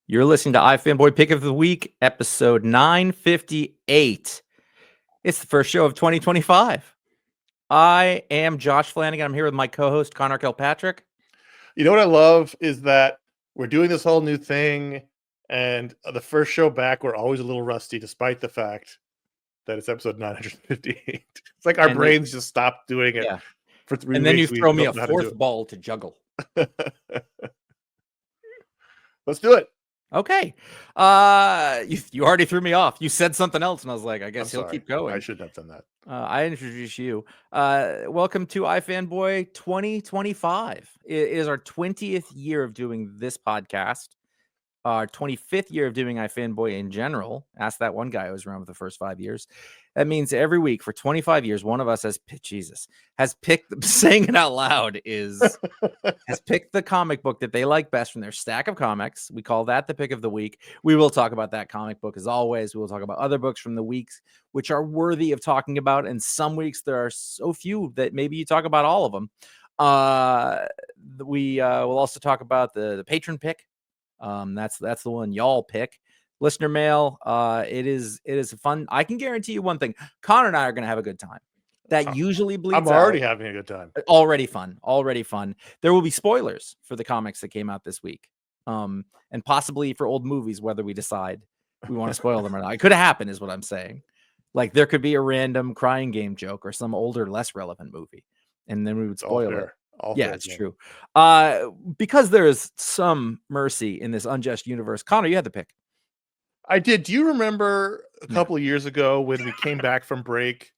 You're listening to iFanboy Pick of the Week, episode 958. It's the first show of 2025. I am Josh Flanagan. I'm here with my co-host, Conor Kilpatrick. You know what I love is that we're doing this whole new thing, and the first show back, we're always a little rusty, despite the fact that it's episode 958. It's like our brains just stopped doing it for 3 weeks. And then you throw me a fourth ball to juggle. Let's do it. Okay. You already threw me off. You said something else, and I was like, I guess he'll keep going. I shouldn't have done that. I introduce you. Welcome to iFanboy 2025. It is our 20th year of doing this podcast. Our 25th year of doing iFanboy in general. Ask that one guy who was around for the first 5 years. That means every week for 25 years, one of us has picked, saying it out loud has picked the comic book that they like best from their stack of comics. We call that the pick of the week. We will talk about that comic book as always. We will talk about other books from the weeks which are worthy of talking about. And some weeks there are so few that maybe you talk about all of them. We will also talk about the patron pick. That's the one y'all pick. Listener mail. It is fun. I can guarantee you one thing. Connor and I are going to have a good time. That usually bleeds I'm already having a good time. Already fun. There will be spoilers for the comics that came out this week. And possibly for old movies, whether we decide we want to spoil them or not. It could happen is what I'm saying. Like there could be a random crying game joke or some older, less relevant movie. And then we would spoil it. It's true. Because there is some mercy in this unjust universe. Connor, you had the pick. I did. Do you remember a couple of years ago when we came back from break?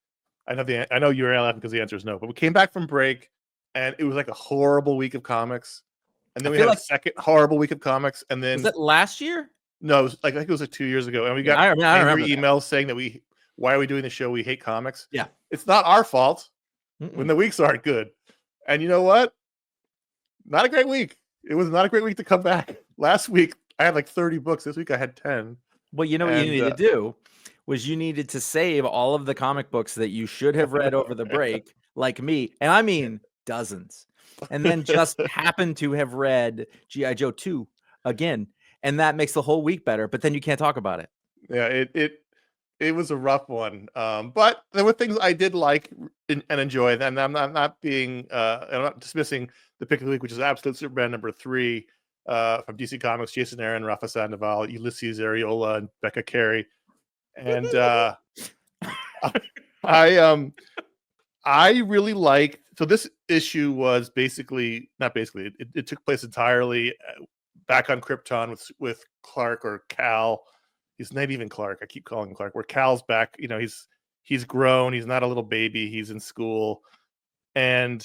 I know you were laughing because the answer is no, but we came back from break and it was like a horrible week of comics. And then we had a second horrible week of comics. And then was that last year? No, it was I think it was like 2 years ago. And we got angry emails saying that why are we doing the show? We hate comics. Yeah. It's not our fault when the weeks aren't good. And you know what? Not a great week. It was not a great week to come back. Last week, I had like 30 books. This week, I had 10. Well, you know what you needed to do was you needed to save all of the comic books that you should have read over the break, like me. And I mean dozens. And then just happen to have read G.I. Joe 2 again. And that makes the whole week better. But then you can't talk about it. Yeah, it was a rough one. But there were things I did like and enjoy. And I'm not dismissing the pick of the week, which is Absolute Superman number 3 from DC Comics, Jason Aaron, Rafa Sandoval, Ulysses Areola, and Becca Carey. And I really liked. So this issue was it took place entirely back on Krypton with Clark or Cal. He's not even Clark. I keep calling him Clark. Where Cal's back, he's grown. He's not a little baby. He's in school, and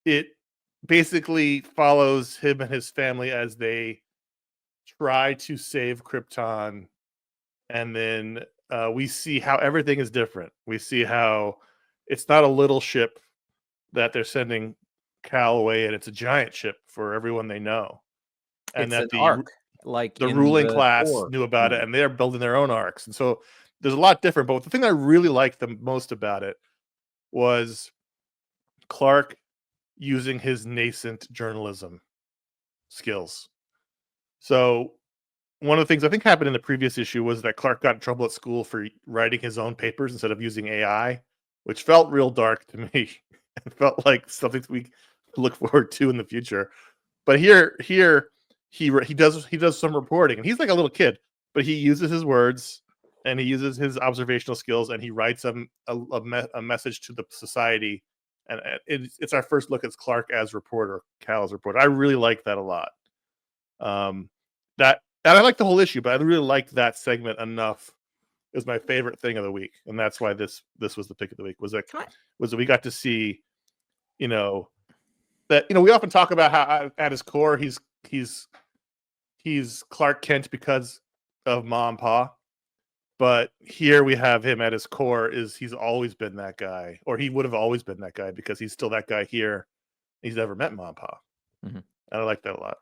it basically follows him and his family as they try to save Krypton. And then we see how everything is different. We see how it's not a little ship that they're sending Cal away, and it's a giant ship for everyone they know. And it's that the ruling class knew about it, and they're building their own arcs. And so there's a lot different. But the thing I really liked the most about it was Clark using his nascent journalism skills. So one of the things I think happened in the previous issue was that Clark got in trouble at school for writing his own papers instead of using AI, which felt real dark to me. It felt like something we look forward to in the future. But here he does some reporting, and he's like a little kid, but he uses his words and he uses his observational skills, and he writes a message to the society. And it's our first look at Clark as reporter, Cal as reporter. I really like that a lot. And I like the whole issue, but I really liked that segment enough. It was my favorite thing of the week, and that's why this was the pick of the week. Was that we got to see, that we often talk about how at his core he's Clark Kent because of Ma and Pa. But here we have him at his core he's always been that guy, or he would have always been that guy because he's still that guy here. He's never met Ma and Pa. Mm-hmm. And I like that a lot.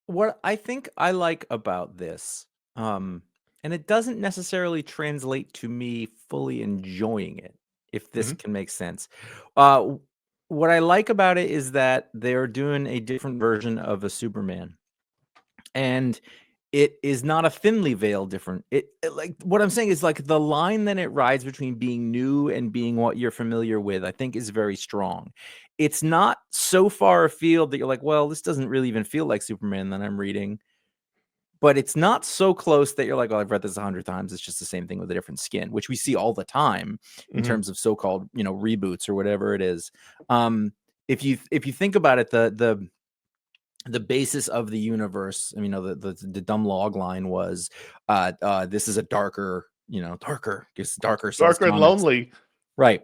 What I think I like about this, and it doesn't necessarily translate to me fully enjoying it, if this can make sense. What I like about it is that they're doing a different version of a Superman. And it is not a thinly veiled different. Like what I'm saying is like the line that it rides between being new and being what you're familiar with, I think is very strong. It's not so far afield that you're like, well, this doesn't really even feel like Superman that I'm reading. But it's not so close that you're like, oh, I've read this 100 times. It's just the same thing with a different skin, which we see all the time in terms of so-called, reboots or whatever it is. If you think about it, the basis of the universe, I mean, the dumb log line was, this is a darker, because darker sells Darker and comics, lonely. right?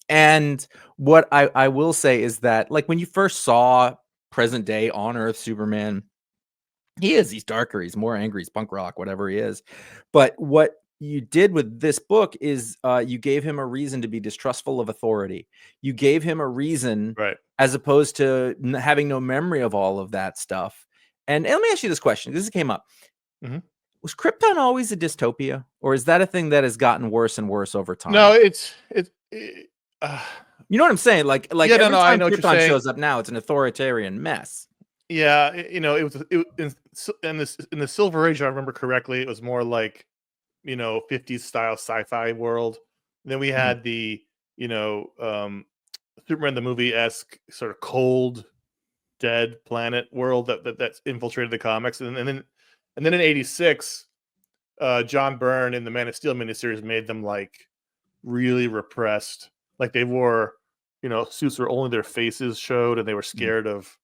And what I will say is that, like, when you first saw present day on Earth Superman, he's darker, he's more angry, he's punk rock, whatever he is. But what you did with this book is, you gave him a reason to be distrustful of authority. You gave him a reason, Right. as opposed to having no memory of all of that stuff. And let me ask you this question, because this came up. Was Krypton always a dystopia, or is that a thing that has gotten worse and worse over time? No, You know what I'm saying? Like yeah, every I time know what you're Krypton saying. shows up now, it's an authoritarian mess. Yeah, in the Silver Age, if I remember correctly, it was more like 50s style sci-fi world. And then we had the Superman the movie-esque sort of cold, dead planet world that's infiltrated the comics, and then in '86, John Byrne in the Man of Steel miniseries made them like really repressed. Like they wore suits where only their faces showed, and they were scared of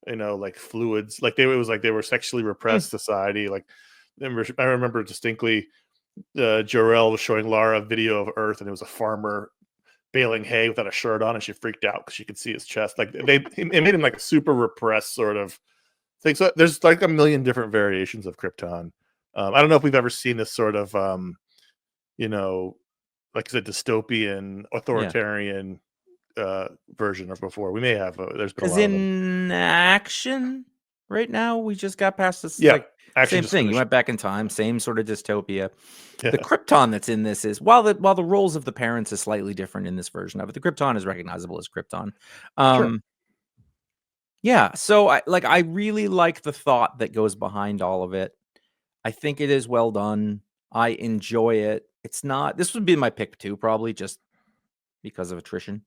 like fluids. Like it was like they were sexually repressed society. Like I remember distinctly, Jor-El was showing Lara a video of Earth, and it was a farmer baling hay without a shirt on, and she freaked out because she could see his chest. Like it made him like a super repressed sort of thing. So there's like a million different variations of Krypton. I don't know if we've ever seen this sort of like I said, dystopian, authoritarian version of before. We may have. There's been a Because lot of them. in Action right now, we just got past this. Yeah, like Action same just thing. You finished. went back in time, same sort of dystopia. Yeah. The Krypton that's in this is, while the roles of the parents is slightly different in this version of it, the Krypton is recognizable as Krypton. Sure. Yeah, so I really like the thought that goes behind all of it. I think it is well done. I enjoy it. It's not. This would be my pick too, probably just because of attrition.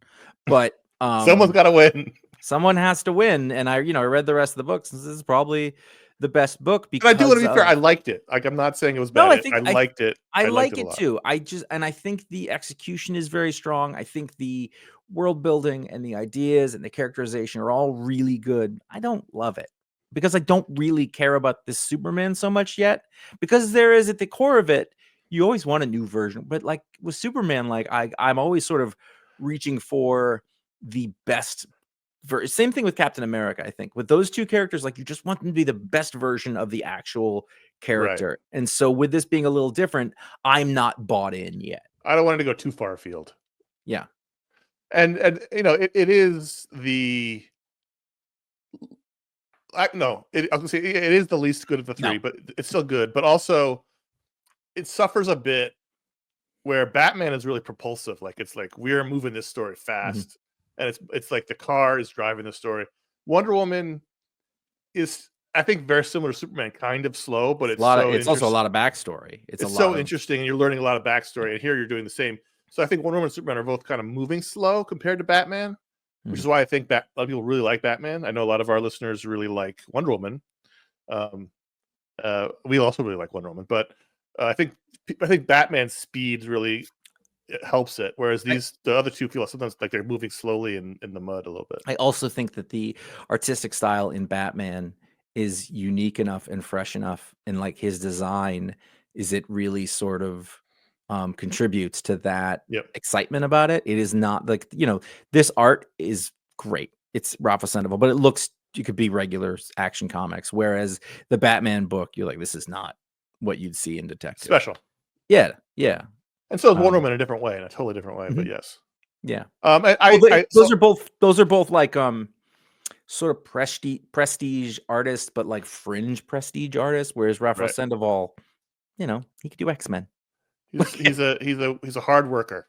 But Someone's got to win. someone has to win, and I read the rest of the books. This is probably the best book And I do want because to be fair. of. I liked it. Like I'm not saying it was No, bad. I think I liked it. I liked like it a it lot. too. I think the execution is very strong. I think the world building and the ideas and the characterization are all really good. I don't love it because I don't really care about this Superman so much yet, because there is, at the core of it, you always want a new version. But like with Superman, like I'm always sort of reaching for the best. Same thing with Captain America. I think with those two characters, like you just want them to be the best version of the actual character. Right. And so with this being a little different, I'm not bought in yet. I don't want it to go too far afield. Yeah. And it is the I was gonna say it is the least good of the three, but it's still good. But also, it suffers a bit where Batman is really propulsive. Like it's like we're moving this story fast, and it's like the car is driving the story. Wonder Woman is, I think, very similar to Superman, kind of slow, but it's also a lot of backstory. It's so interesting, and you're learning a lot of backstory. And here you're doing the same. So I think Wonder Woman and Superman are both kind of moving slow compared to Batman, which is why I think a lot of people really like Batman. I know a lot of our listeners really like Wonder Woman. We also really like Wonder Woman, but I think Batman's speed really helps it, whereas the other two feel sometimes like they're moving slowly in the mud a little bit. I also think that the artistic style in Batman is unique enough and fresh enough, and like his design it really sort of contributes to that excitement about it. It is not like, this art is great. It's Rafa Sandoval, but it could be regular Action Comics. Whereas the Batman book, you're like, this is not what you'd see in Detective. Special. Yeah. And so is Wonder Woman in a different way, in a totally different way, but yes. Yeah. Those are both like sort of prestige artists, but like fringe prestige artists. Whereas Rafael Sandoval, he could do X-Men. He's a hard worker.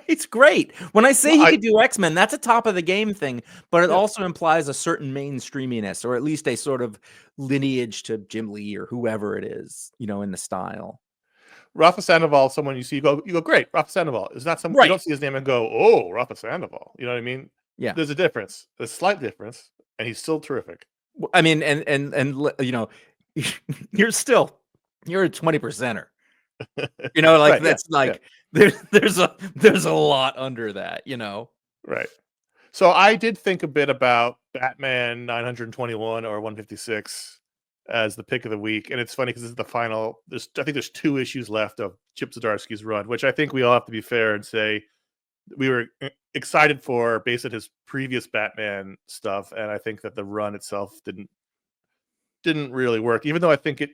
It's great. When I say Well, he I could do X-Men, that's a top of the game thing, but it yeah, also implies a certain mainstreaminess, or at least a sort of lineage to Jim Lee or whoever it is, in the style. Rafa Sandoval, someone you see, you go, great. Rafa Sandoval is not some. You Right. don't see his name and go, oh, Rafa Sandoval. You know what I mean? Yeah. There's a difference, a slight difference, and he's still terrific. I mean, and you're still you're a 20%er. Like Right? Yeah. that's Yeah. like there's a lot under that. Right. So I did think a bit about Batman 921 or 156 as the pick of the week, and it's funny because this is the final. I think there's 2 issues left of Chip Zdarsky's run, which I think we all have to be fair and say we were excited for based on his previous Batman stuff, and I think that the run itself didn't really work, even though I think it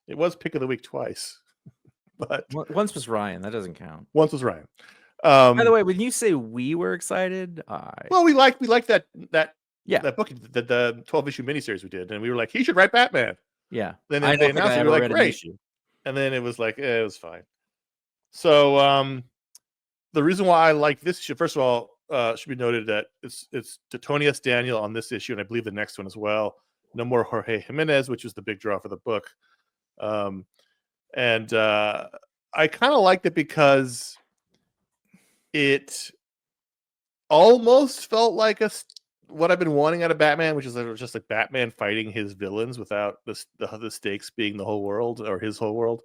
was pick of the week twice, but Once was Ryan. That doesn't count. once was Ryan. By the way, when you say we were excited, Well, we liked that yeah, book, the 12-issue miniseries we did, and we were like, he should write Batman. yeah. Then I they don't think announced I it, we ever were like, read an great. issue. And then it was like, it was fine. So the reason why I like this issue, first of all, should be noted that it's to Tony S. Daniel on this issue, and I believe the next one as well. No more Jorge Jimenez, which was the big draw for the book. And I kind of liked it because it almost felt like what I've been wanting out of Batman, which is just like Batman fighting his villains without the stakes being the whole world or his whole world.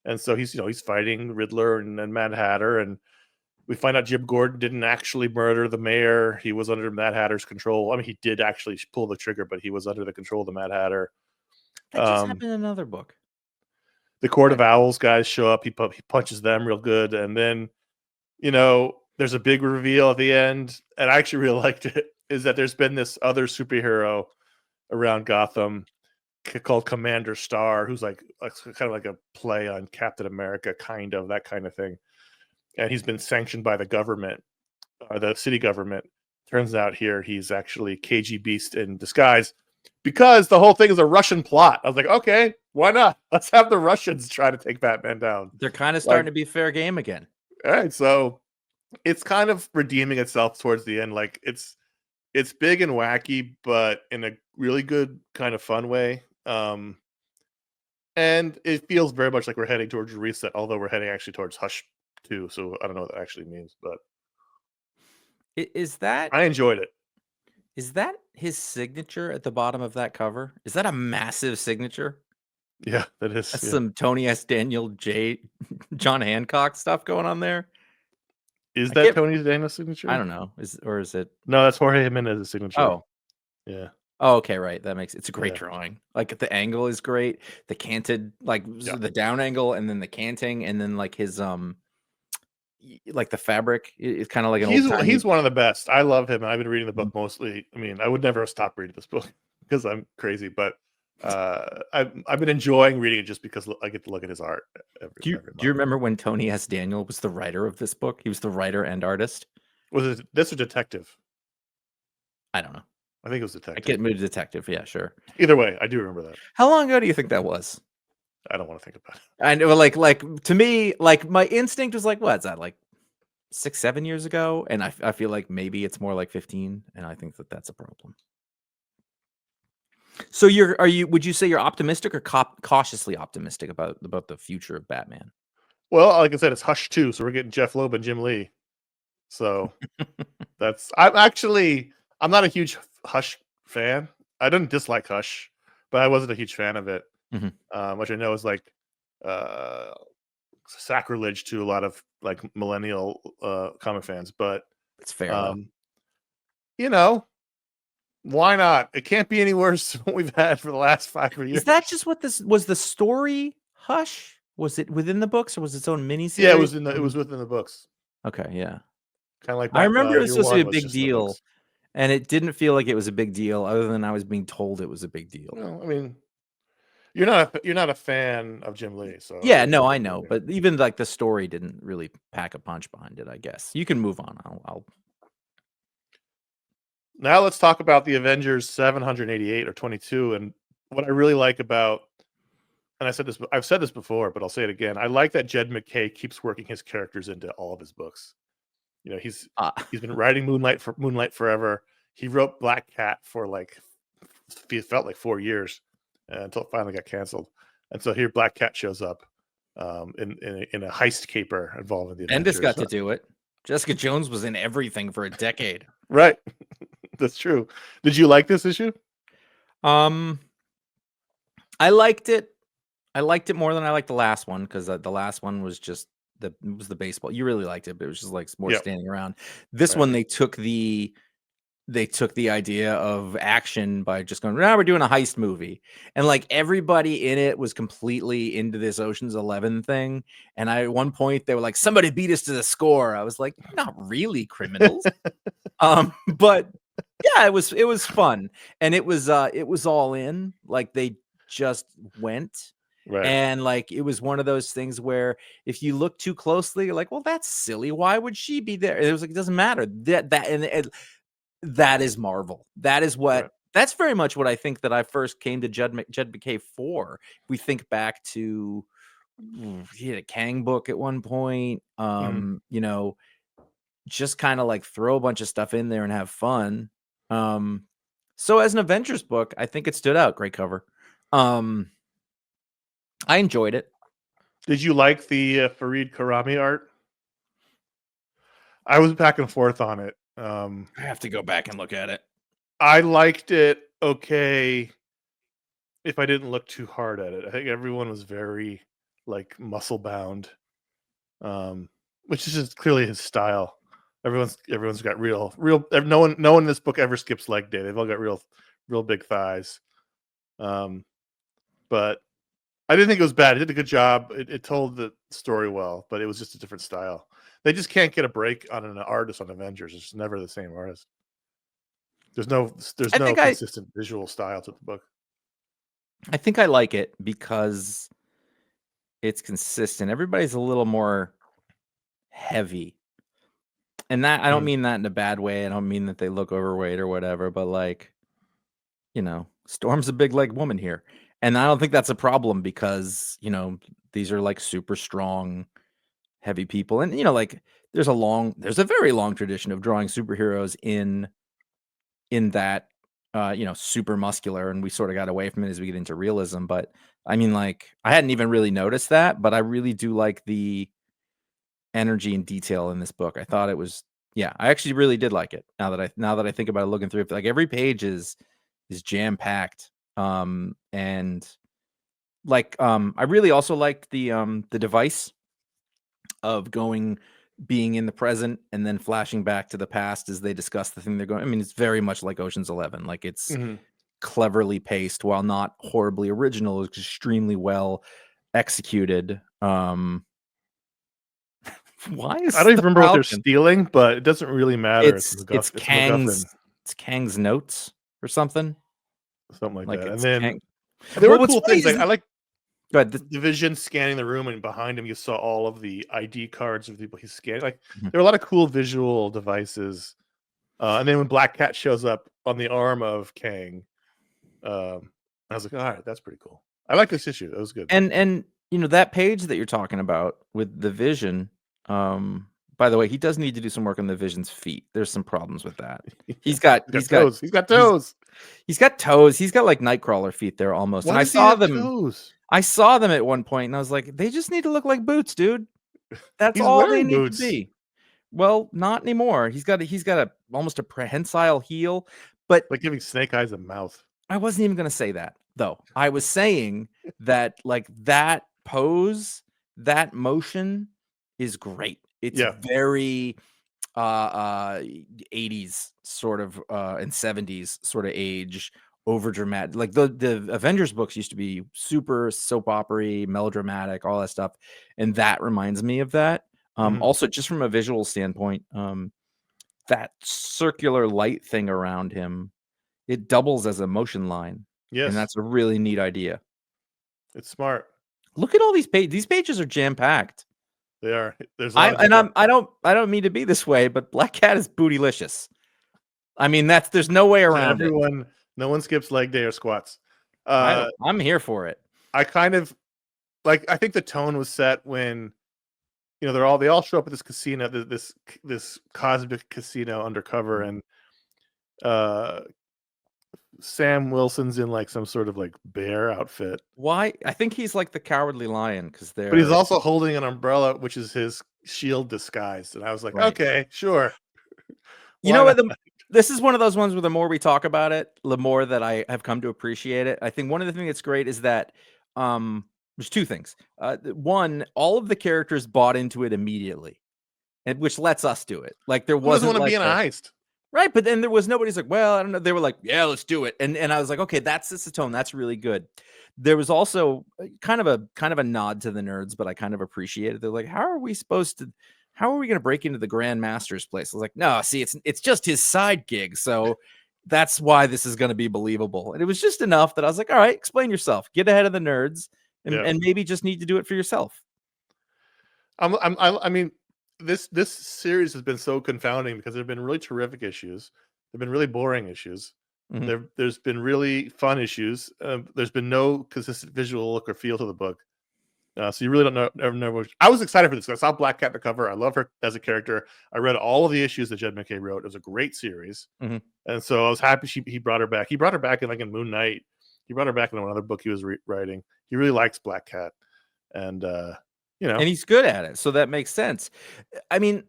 And so he's fighting Riddler and Mad Hatter, and we find out Jim Gordon didn't actually murder the mayor. He was under Mad Hatter's control. I mean, he did actually pull the trigger, but he was under the control of the Mad Hatter. That just happened in another book. The Court of Owls guys show up. He punches them real good, and then there's a big reveal at the end, and I actually really liked it. Is that there's been this other superhero around Gotham called Commander Star, who's like kind of like a play on Captain America, kind of that kind of thing. And he's been sanctioned by the government, or the city government. Turns out here he's actually KG Beast in disguise, because the whole thing is a Russian plot. I was like, okay, why not? Let's have the Russians try to take Batman down. They're kind of starting to be fair game again. All right, so it's kind of redeeming itself towards the end. Like it's big and wacky, but in a really good kind of fun way. And it feels very much like we're heading towards a reset, although we're heading actually towards Hush 2. So I don't know what that actually means, but Is that I enjoyed it. his signature at the bottom of that cover? Is that a massive signature? Yeah, that is. That's Yeah. some Tony S. Daniel John Hancock stuff going on there. Is that Tony Daniel's signature? I don't know. Is it? No, that's Jorge Jimenez's signature. Oh, yeah. Oh, okay, right. That makes it's a great drawing. Like the angle is great. The canted, the down angle, and then the canting, and then like his like the fabric is kind of like he's one of the best. I love him. I've been reading the book mostly. I mean, I would never stop reading this book because I'm crazy, but I've been enjoying reading it just because I get to look at his art. Do you remember when Tony S. Daniel was the writer of this book? He was the writer and artist. Was it this or Detective? I don't know. I think it was Detective. I get moved to Detective. Yeah, sure. Either way, I do remember that. How long ago do you think that was? I don't want to think about it. I know, like to me, like my instinct was like, what's that, like 6-7 years ago? And I feel like maybe it's more like 15, and I think that's a problem. So would you say you're optimistic or cautiously optimistic about the future of Batman? Well, like I said, it's Hush 2, so we're getting Jeff Loeb and Jim Lee. So I'm not a huge Hush fan. I didn't dislike Hush, but I wasn't a huge fan of it. Which I know is like sacrilege to a lot of like millennial comic fans, but it's fair. Why not? It can't be any worse than what we've had for the last 5 years. Is that just what this was? The story Hush? Was it within the books or was it its own miniseries? Yeah, it was within the books. Okay, yeah. Kind of like I remember it was supposed to be a big deal, and it didn't feel like it was a big deal, other than I was being told it was a big deal. No, I mean, you're not a fan of Jim Lee, so yeah, no, I know, but even like the story didn't really pack a punch behind it. I guess you can move on. I'll... Now let's talk about the Avengers 788 or 22, and what I really like about, and I've said this before, but I'll say it again. I like that Jed MacKay keeps working his characters into all of his books. You know, he's Uh, been writing Moonlight forever. He wrote Black Cat for like it felt like 4 years until it finally got canceled. And so here Black Cat shows up in a heist caper involving the Bendis Avengers. got to do it. Jessica Jones was in everything for a decade. Right. That's true. Did you like this issue? I liked it. I liked it more than I liked the last one because the last one was just the baseball. You really liked it, but it was just like more standing around. This one they took the idea of action by just going, now we're doing a heist movie. And like everybody in it was completely into this Ocean's 11 thing. And at one point they were like, somebody beat us to the score. I was like, not really criminals. But yeah, it was fun. And it was all in. Like they just went. Right. And like it was one of those things where if you look too closely, you're like, well, that's silly. Why would she be there? It was like, it doesn't matter. That is Marvel. That is what that's very much what I think that I first came to Jed McKay for. We think back to he had a Kang book at one point. You know, just kind of like throw a bunch of stuff in there and have fun. So as an Avengers book, I think it stood out. Great cover. I enjoyed it. Did you like the Fareed Karami art? I was back and forth on it. I have to go back and look at it. I liked it okay if I didn't look too hard at it. I think everyone was very like muscle bound, which is just clearly his style. Everyone's got real. No one in this book ever skips leg day. They've all got real big thighs. But I didn't think it was bad. It did a good job. It told the story well, but it was just a different style. They just can't get a break on an artist on Avengers. It's never the same artist. There's no consistent visual style to the book. I think I like it because it's consistent. Everybody's a little more heavy. And that I don't mean that in a bad way. I don't mean that they look overweight or whatever, but like, you know, Storm's a big leg woman here. And I don't think that's a problem because, you know, these are like super strong, heavy people. And, you know, like there's a very long tradition of drawing superheroes in that, you know, super muscular. And we sort of got away from it as we get into realism. But I mean, like, I hadn't even really noticed that, but I really do like the energy and detail in this book. I thought it was, yeah, I actually really did like it. Now that I think about it, looking through it, like every page is jam packed. And like, I really also liked the device of being in the present and then flashing back to the past as they discuss the thing they're going. I mean, it's very much like Ocean's 11. Like it's cleverly paced while not horribly original. It's extremely well executed. Why is I don't even remember what they're stealing, but it doesn't really matter. It's Kang's notes or something like that. And then then there were cool things. Like I like go ahead. The Vision scanning the room, and behind him you saw all of the ID cards of people he's scanning. Like there were a lot of cool visual devices. And then when Black Cat shows up on the arm of Kang, I was like, all right, that's pretty cool. I like this issue. That was good. And you know, that page that you're talking about with the Vision, by the way, he does need to do some work on the Vision's feet. There's some problems with that. He's got toes. He's got toes. He's got toes. He's got like Nightcrawler feet there almost. Why and I saw them at one point and I was like, they just need to look like boots, dude. That's all they need to be. Well, not anymore. He's got almost a prehensile heel, but like giving Snake Eyes a mouth. I wasn't even going to say that though. I was saying that like that pose, that motion is great. It's very 80s sort of and 70s sort of age, over dramatic. Like the Avengers books used to be super soap opera, melodramatic, all that stuff, and that reminds me of that. Also, just from a visual standpoint, that circular light thing around him, it doubles as a motion line. Yes, and that's a really neat idea. It's smart. Look at all these pages. These pages are jam packed. They are. There's I don't mean to be this way, but Black Cat is bootylicious. I mean, there's no way around it. No one skips leg day or squats. I'm here for it. I kind of like. I think the tone was set when you know, they all show up at this casino, this cosmic casino undercover, and Sam Wilson's in like some sort of like bear outfit. Why? I think he's like the Cowardly Lion because But he's they're also holding an umbrella, which is his shield disguised. And I was like, right. okay, sure. You Why know what? not? This is one of those ones where the more we talk about it, the more that I have come to appreciate it. I think one of the things that's great is that there's two things. One, all of the characters bought into it immediately, and which lets us do it. Like there Who doesn't wasn't want to like be in a heist? right, but then there was nobody's like, well, I don't know. They were like, yeah, let's do it, and I was like, okay, that's the tone. That's really good. There was also kind of a nod to the nerds, but I kind of appreciate it. They're like, how are we going to break into the Grand Master's place? I was like, no, see, it's just his side gig, so that's why this is going to be believable. And it was just enough that I was like, all right, explain yourself, get ahead of the nerds, and, Yeah. and maybe just need to do it for yourself. I mean, this series has been so confounding because there have been really terrific issues. There've been really boring issues. Mhm. There's been really fun issues. There's been no consistent visual look or feel to the book. So you really don't know. I was excited for this. I saw Black Cat on the cover. I love her as a character. I read all of the issues that Jed MacKay wrote. It was a great series, Mhm. and so I was happy he brought her back. He brought her back in Moon Knight. He brought her back in another book he was writing. He really likes Black Cat, and you know, And he's good at it, so that makes sense. I mean,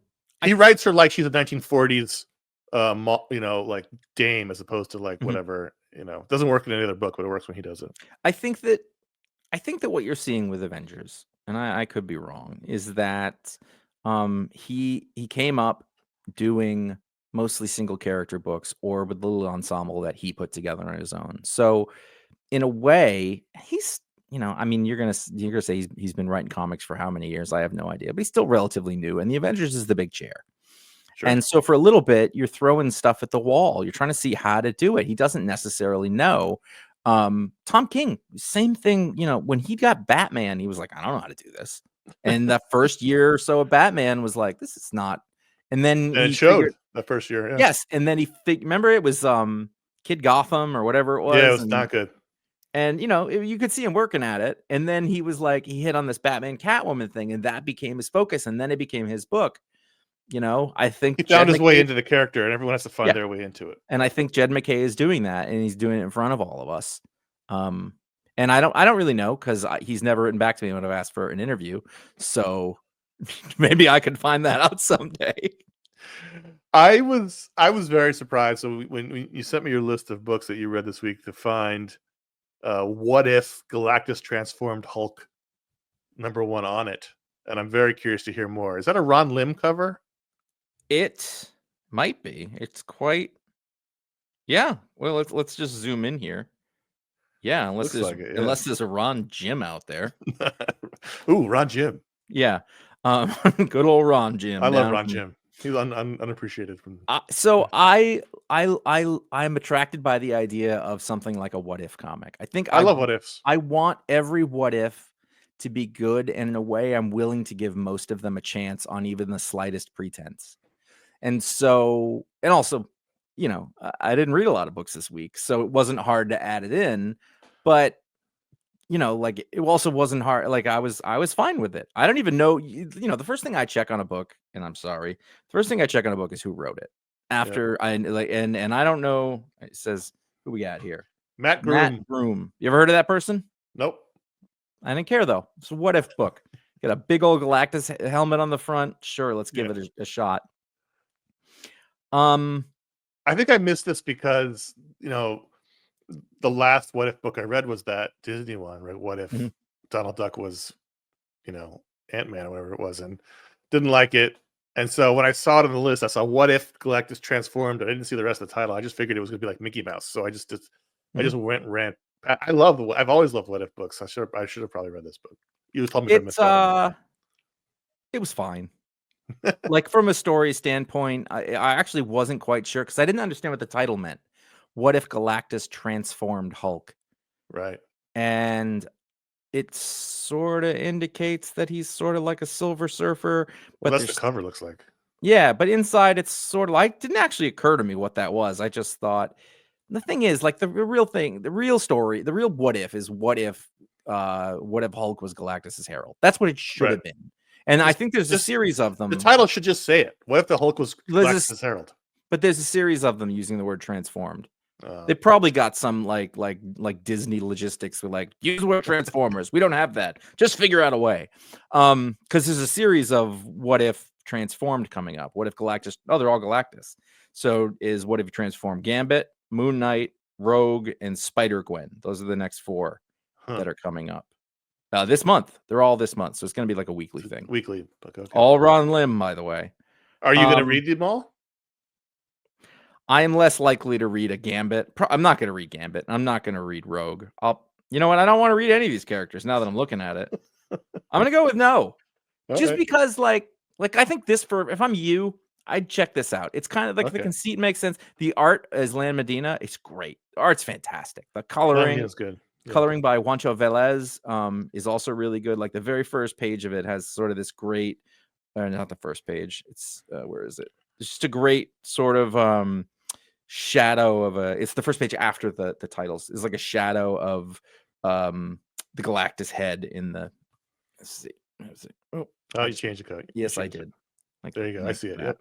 he writes her like she's a 1940s, you know, like dame as opposed to like Mhm. whatever. You know, it doesn't work in any other book, but it works when he does it. I think that what you're seeing with Avengers, and I could be wrong, is that he came up doing mostly single character books or with a little ensemble that he put together on his own. So in a way, he's I mean, you're gonna say he's been writing comics for how many years? I have no idea, but he's still relatively new. And the Avengers is the big chair. Sure. And so for a little bit, you're throwing stuff at the wall. You're trying to see how to do it. He doesn't necessarily know. Tom King, same thing. When he got Batman, he was like, I don't know how to do this. And the first year or so of Batman was like, this is not. And then And it he showed figured, the first year. Yeah. yes. And then remember it was Kid Gotham or whatever it was. Yeah, it was not good. And you could see him working at it. And then he was like, he hit on this Batman Catwoman thing, and that became his focus. And then it became his book. I think He Jed found his way MacKay, into the character, and everyone has to find yeah, their way into it. and I think Jed MacKay is doing that, and he's doing it in front of all of us. And I don't really know because he's never written back to me when I've asked for an interview. So maybe I could find that out someday. I was very surprised. So when you sent me your list of books that you read this week to find what if Galactus transformed Hulk #1 on it, and I'm very curious to hear more. Is that a Ron Lim cover? It might be. It's quite. Yeah. Well, let's just zoom in here. Yeah, unless Looks there's like it. Yeah. a Ron Jim out there. Ooh, Ron Jim. Yeah. Good old Ron Jim. I love down Ron from- Jim. He's unappreciated from. So I'm attracted by the idea of something like a what if comic. I think I love what ifs. I want every what if to be good, and in a way, I'm willing to give most of them a chance on even the slightest pretense. And so, and also, I didn't read a lot of books this week, so it wasn't hard to add it in. But like it also wasn't hard. Like I was fine with it. I don't even know. The first thing I check on a book, and I'm sorry, the first thing I check on a book is who wrote it. After I like, and I don't know. It says who we got here. Matt Matt Groom. You ever heard of that person? Nope. I didn't care though. It's a what if book. Got a big old Galactus helmet on the front. Sure, let's give it a shot. I think I missed this because the last what if book I read was that Disney one, right? What if Donald Duck was, Ant-Man or whatever it was, and didn't like it. And so when I saw it on the list, I saw what if Galactus transformed. I didn't see the rest of the title. I just figured it was going to be like Mickey Mouse. So I just went and ran. I've always loved what if books. I should have probably read this book. You told me I missed out. It was fine. Like from a story standpoint, I actually wasn't quite sure because I didn't understand what the title meant. What if Galactus transformed Hulk? Right. And it sort of indicates that he's sort of like a Silver Surfer. But that's the cover looks like. Yeah, but inside it's sort of like, it didn't actually occur to me what that was. I just thought, the thing is, like the real thing, the real story, the real what if is what if Hulk was Galactus's herald. That's what it should have been. And I think there's a series of them. The title should just say it. What if the Hulk was Galactus Herald? But there's a series of them using the word transformed. They probably got some like Disney logistics with like, use the word Transformers. We don't have that. Just figure out a way. Because there's a series of what if transformed coming up. What if Galactus? Oh, they're all Galactus. So is what if you transform Gambit, Moon Knight, Rogue, and Spider-Gwen. Those are the next 4 that are coming up. This month. They're all this month. So it's going to be like a weekly thing. Weekly. Okay. All Ron Lim, by the way. Are you going to read them all? I am less likely to read a Gambit. I'm not going to read Gambit. I'm not going to read Rogue. You know what? I don't want to read any of these characters now that I'm looking at it. I'm going to go with no. Just because like I think this if I'm you, I'd check this out. It's kind of like the conceit makes sense. The art as Lan Medina, it's great. The art's fantastic. The coloring is good. Yeah. Coloring by Juancho Velez is also really good. Like the very first page of it has sort of this great, not the first page. It's where is it? It's just a great sort of shadow of it's the first page after the titles. It's like a shadow of the Galactus head in the. Let's see. Oh, you changed the code. Yes, I did. Like there you go. I see it. Yep.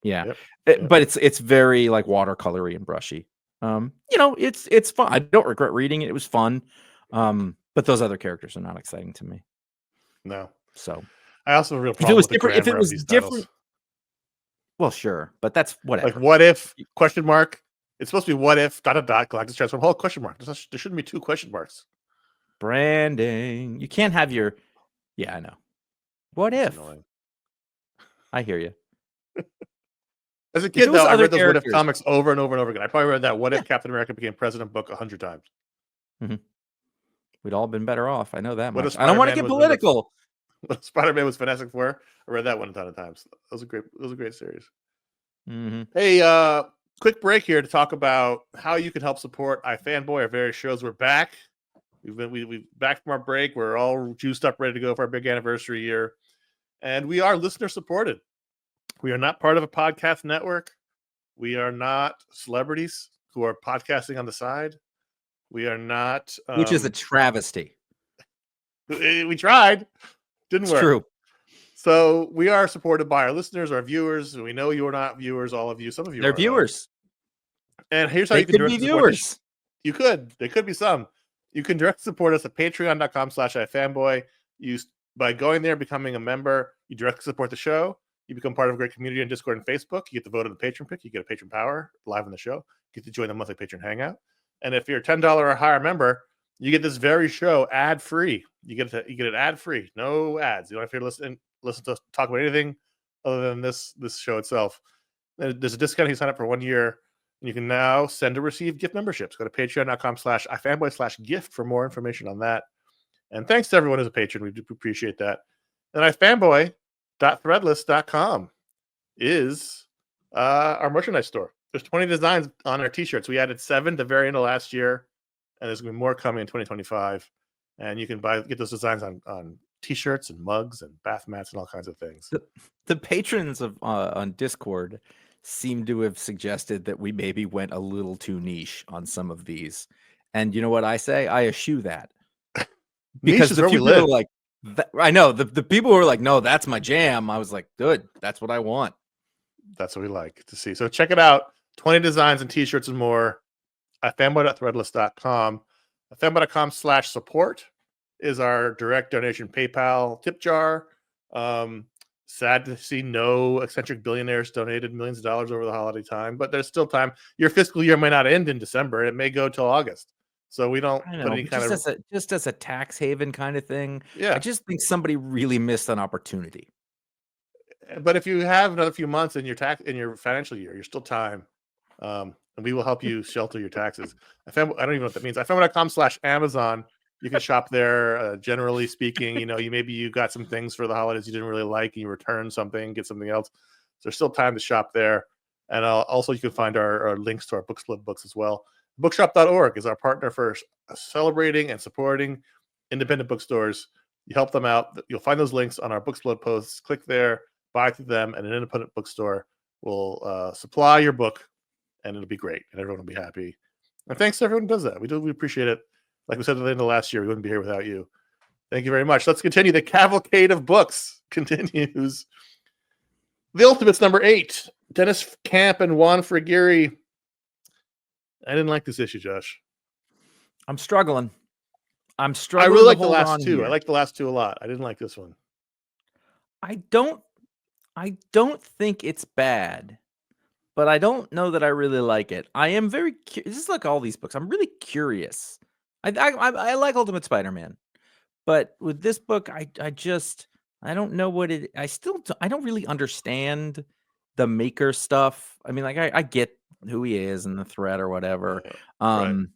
Yeah. Yep. But it's very like watercolory and brushy. It's fun. I don't regret reading it. It was fun. But those other characters are not exciting to me. No. So I also have a real problem with the grammar if it was of these different. titles. Well, sure, but that's whatever. Like what if ? It's supposed to be what if ... Galactus transform Hulk ? There shouldn't be 2 question marks. Branding. You can't have your. Yeah, I know. What if? Annoying. I hear you. As a kid, though, I read those what if comics over and over and over again. I probably read that what if Captain America became president book 100 times. Mm-hmm. We'd all been better off. I know that much. I don't want to get political. What Spider-Man was finessing for. I read that one a ton of times. That was a great series. Mm-hmm. Hey, quick break here to talk about how you can help support iFanboy. Our various shows. We're back. We've back from our break. We're all juiced up, ready to go for our big anniversary year, and we are listener supported. We are not part of a podcast network. We are not celebrities who are podcasting on the side. We are not, which is a travesty. We tried, didn't work. True. So we are supported by our listeners, our viewers. We know you're not viewers, all of you. Some of you they're are viewers. And here's how you can direct support us. You could. There could be some. You can direct support us at patreon.com/iFanboy. By going there, becoming a member, you directly support the show. You become part of a great community on Discord and Facebook. You get the vote of the Patron Pick. You get a Patron Power live on the show. You get to join the monthly Patron Hangout. And if you're a $10 or higher member, you get this very show ad-free. You get it ad-free. No ads. You don't have to listen to us talk about anything other than this show itself. There's a discount. You sign up for 1 year. And you can now send or receive gift memberships. Go to patreon.com/iFanboy/gift for more information on that. And thanks to everyone who's a patron. We do appreciate that. And iFanboy.threadless.com is our merchandise store. There's 20 designs on our t-shirts. We added 7 the very end of last year, and there's going to be more coming in 2025. And you can get those designs on t-shirts and mugs and bath mats and all kinds of things. The patrons on Discord seem to have suggested that we maybe went a little too niche on some of these. And you know what I say? I eschew that. Because the people are like, I know the people who are like, no, that's my jam. I was like, good. That's what I want. That's what we like to see. So check it out. 20 designs and t-shirts and more at fanboy.threadless.com. fanboy.com/support is our direct donation PayPal tip jar. Sad to see no eccentric billionaires donated millions of dollars over the holiday time, but there's still time. Your fiscal year may not end in December. It may go till August. So we don't put any kind of just as a tax haven kind of thing. Yeah. I just think somebody really missed an opportunity. But if you have another few months in your financial year, you're still time. And we will help you shelter your taxes. I don't even know what that means. iFanboy.com/Amazon. You can shop there. Generally speaking, you got some things for the holidays you didn't really like, and you return something, get something else. So there's still time to shop there. And also you can find our links to our Book Split books as well. Bookshop.org is our partner for celebrating and supporting independent bookstores. You help them out. You'll find those links on our Book Split posts. Click there, buy through them, and an independent bookstore will supply your book, and it'll be great, and everyone will be happy. And thanks to everyone who does that. We appreciate it. Like we said at the end of last year, we wouldn't be here without you. Thank you very much. Let's continue the cavalcade of books. continues. The Ultimates number 8. Dennis Camp and Juan Frigeri. I didn't like this issue, Josh. I'm struggling. I really like the hold last on two. here. I like the last two a lot. I didn't like this one. I don't think it's bad, but I don't know that I really like it. I am very just like all these books. I'm really curious. I like Ultimate Spider-Man, but with this book, I don't know what it. I don't really understand the maker stuff. I mean, like I get who he is and the threat or whatever. Right.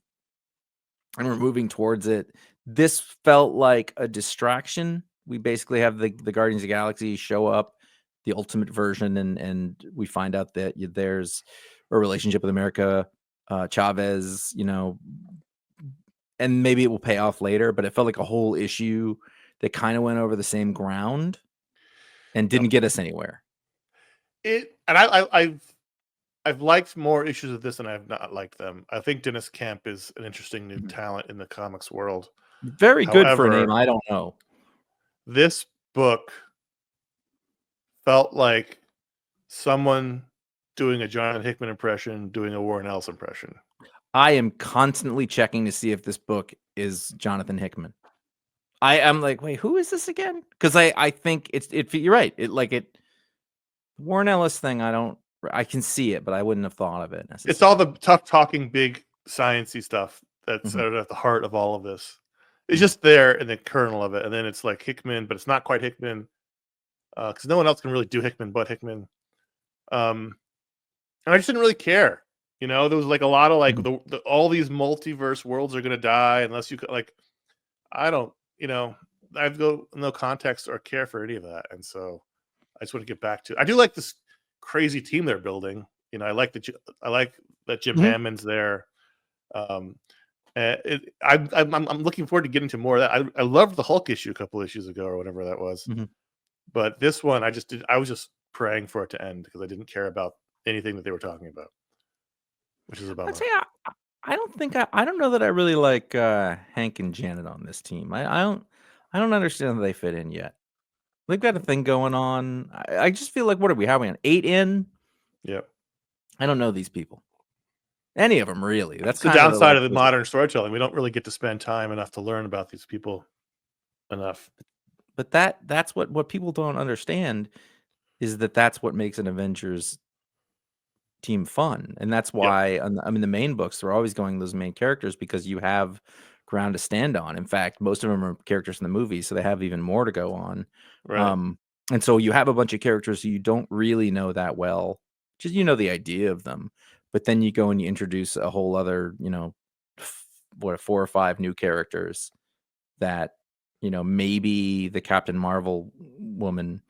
And we're moving towards it. This felt like a distraction. We basically have the Guardians of the Galaxy show up, the ultimate version, and we find out that there's a relationship with America Chavez, and maybe it will pay off later, but it felt like a whole issue that kind of went over the same ground and didn't get us anywhere. I've liked more issues of this than I've not liked them. I think Dennis Camp is an interesting new talent in the comics world. Very good for a name. I don't know. This book felt like someone doing a Jonathan Hickman impression, doing a Warren Ellis impression. I am constantly checking to see if this book is Jonathan Hickman. I'm like, wait, who is this again? Because I think you're right. Warren Ellis thing. I can see it, but I wouldn't have thought of it necessarily. It's all the tough talking, big sciencey stuff that's at the heart of all of this. It's just there in the kernel of it, and then it's like Hickman, but it's not quite Hickman because no one else can really do Hickman but Hickman. And I just didn't really care. There was like a lot of like all these multiverse worlds are going to die unless you like. I don't. I have no context or care for any of that, and so I just want to get back to. I do like this crazy team they're building. I like that Jim Hammond's there. I'm looking forward to getting to more of that. I loved the Hulk issue a couple issues ago or whatever that was, but this one I was just praying for it to end because I didn't care about anything that they were talking about, which is a bummer. I'd say I don't know that I really like Hank and Janet on this team. I don't understand how they fit in yet. They've got a thing going on. I just feel like, what are we on 8 in? Yep. I don't know these people. Any of them, really. That's the downside of the modern storytelling. We don't really get to spend time enough to learn about these people enough. But that's what people don't understand is that's what makes an Avengers team fun. And that's why, the main books, they're always going those main characters because you have ground to stand on. In fact, most of them are characters in the movie, so they have even more to go on. Right. And so you have a bunch of characters who you don't really know that well, just the idea of them, but then you go and you introduce a whole other 4 or 5 new characters that maybe the Captain Marvel woman,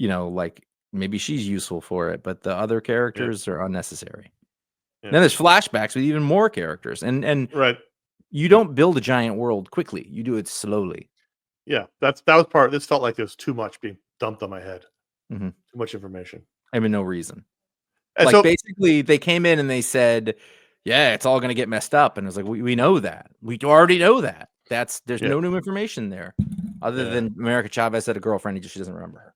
like maybe she's useful for it, but the other characters are unnecessary. Then there's flashbacks with even more characters, and right. You don't build a giant world quickly. You do it slowly. Yeah, that was part. This felt like there was too much being dumped on my head. Too much information. I mean, no reason. And like, so basically, they came in and they said, "Yeah, it's all going to get messed up," and it's like, we know that. We already know that. There's no new information there, other than America Chavez had a girlfriend. She doesn't remember her.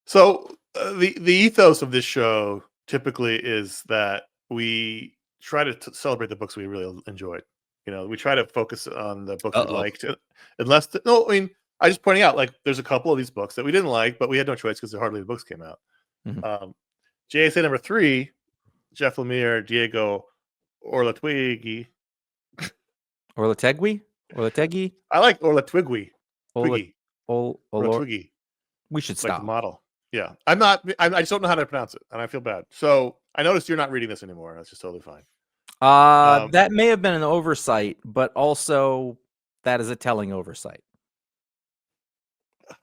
So the ethos of this show typically is that we try to celebrate the books we really enjoyed. We try to focus on the books we liked. Unless I just pointing out, like, there's a couple of these books that we didn't like, but we had no choice because hardly the books came out. JSA number 3, Jeff Lemire, Diego Orlatwigui. Orlategui? I like Orlatwigui. Orlatwigui. We should stop. Like the model. Yeah. I just don't know how to pronounce it, and I feel bad. So I noticed you're not reading this anymore. That's just totally fine. That may have been an oversight, but also that is a telling oversight.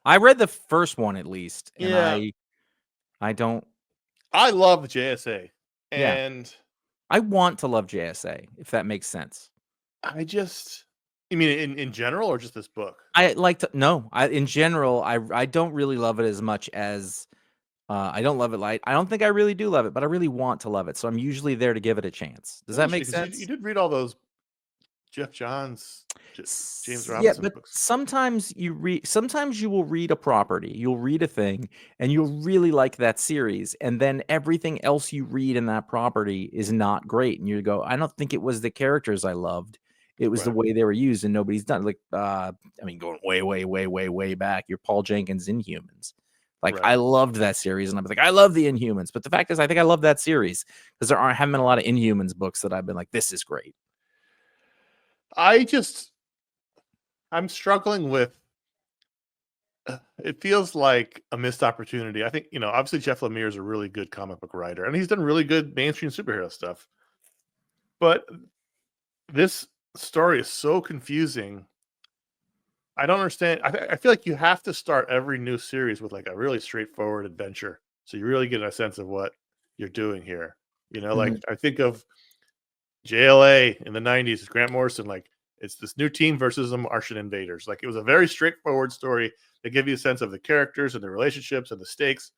I read the first one at least, and I don't. I love JSA, and I want to love JSA, if that makes sense. You mean in general, or just this book? In general, I don't really love it as much as I don't love it. I don't think I really do love it, but I really want to love it. So I'm usually there to give it a chance. Does that make sense? You did read all those Jeff Johns, James Yeah, Robinson but books. sometimes you will read a property, you'll read a thing, and you'll really like that series, and then everything else you read in that property is not great, and you go, I don't think it was the characters I loved. It was the Right. way they were used, and nobody's done like I mean, going way back, your Paul Jenkins Inhumans. Like Right. I loved that series, and I was like, I love the Inhumans. But the fact is, I think I love that series because haven't been a lot of Inhumans books that I've been like, this is great. I'm struggling with. It feels like a missed opportunity. I think, obviously Jeff Lemire is a really good comic book writer, and he's done really good mainstream superhero stuff. But this story is so confusing. I don't understand. I feel like you have to start every new series with like a really straightforward adventure, so you really get a sense of what you're doing here. Like Mhm. I think of JLA in the '90s, Grant Morrison. Like it's this new team versus the Martian invaders. Like it was a very straightforward story that gave you a sense of the characters and the relationships and the stakes.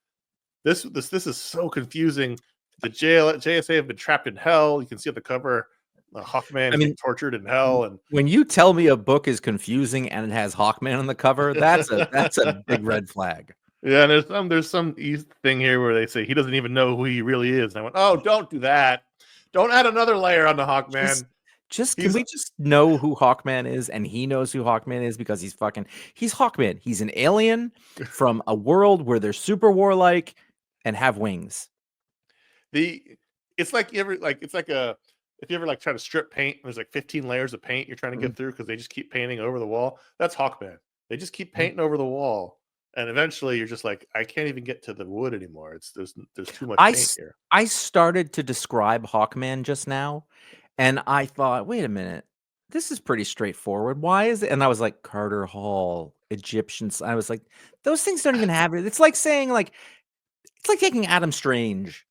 This is so confusing. The JSA have been trapped in hell. You can see at the cover, Hawkman I is getting mean, tortured in hell, and when you tell me a book is confusing and it has Hawkman on the cover, that's a big red flag. yeah, and there's some thing here where they say he doesn't even know who he really is. And I went, oh, don't do that. Don't add another layer on the Just Hawkman. can He's we just know who Hawkman is and he knows who Hawkman is because he's Hawkman. He's an alien from a world where they're super warlike and have wings. the it's like you ever like it's like a if you ever like try to strip paint, there's like 15 layers of paint you're trying to Mhm, get through because they just keep painting over the wall. That's Hawkman. They just keep mhm. painting over the wall, and eventually you're just like, I can't even get to the wood anymore. There's too much I paint s here. I started to describe Hawkman just now, and I thought, "Wait a minute. This is pretty straightforward. Why is it?" And I was like, "Carter Hall, Egyptians." I was like, "Those things don't even have it." It's like saying, like it's like taking Adam Strange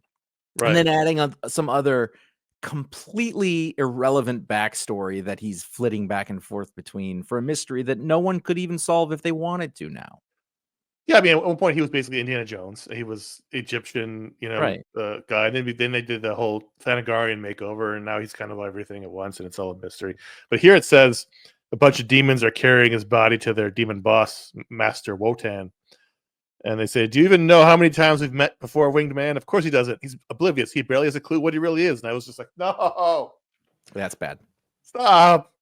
and Right. then adding on some other completely irrelevant backstory that he's flitting back and forth between for a mystery that no one could even solve if they wanted to now. Yeah, I mean, at one point he was basically Indiana Jones. He was Egyptian, Right. guy. Then they did the whole Thanagarian makeover, and now he's kind of everything at once, and it's all a mystery. But here it says a bunch of demons are carrying his body to their demon boss, Master Wotan, and they say, "Do you even know how many times we've met before, Winged Man?" Of course he doesn't. He's oblivious. He barely has a clue what he really is. And I was just like, "No, That's bad. stop."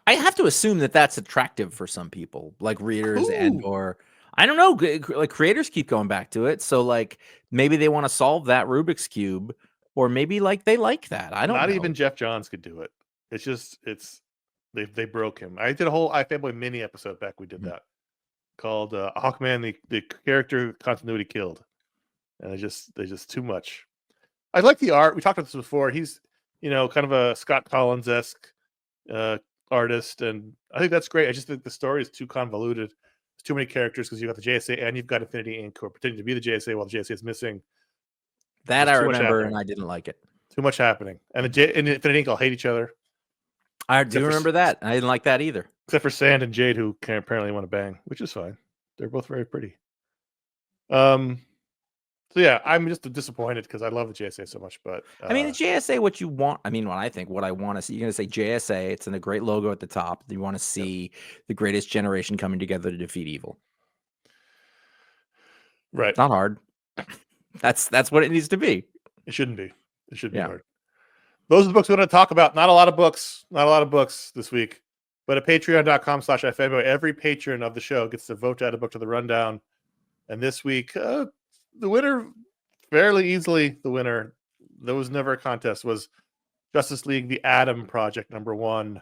I have to assume that that's attractive for some people, like readers and Who? or I don't know, like creators keep going back to it. So like maybe they want to solve that Rubik's cube or maybe like they like that. I don't Not know. even Jeff Johns could do it. It's they broke him. I did a whole iFanboy mini episode back. We did Mhm. that called Hawkman, the character continuity killed, and they just too much. I like the art. We talked about this before. He's kind of a Scott Collins esque uh, artist, and I think that's great. I just think the story is too convoluted. There's too many characters because you got the JSA and you've got Infinity Inc. who are pretending to be the JSA while the JSA is missing. That There's I too much remember and happening. I didn't like it. Too much happening, and and Infinity Inc. all hate each other, I except do for remember that. I didn't like that either. Sand and Jade, who can apparently want to bang, which is fine. They're both very pretty. Um, so yeah, I'm just disappointed because I love the JSA so much, but I mean, the JSA, what you want, I mean, what I want to see, you're going to say JSA, it's in a great logo at the top. You want to yep. see the greatest generation coming together to defeat evil. Right. It's not hard. That's what it needs to be. It shouldn't be. It should be Yeah. hard. Those are the books we want to talk about. Not a lot of books. Not a lot of books this week. But at patreon.com/iFanboy, every patron of the show gets to vote to add a book to the rundown. And this week, the winner, fairly easily, the winner, there was never a contest, was Justice League The Atom Project #1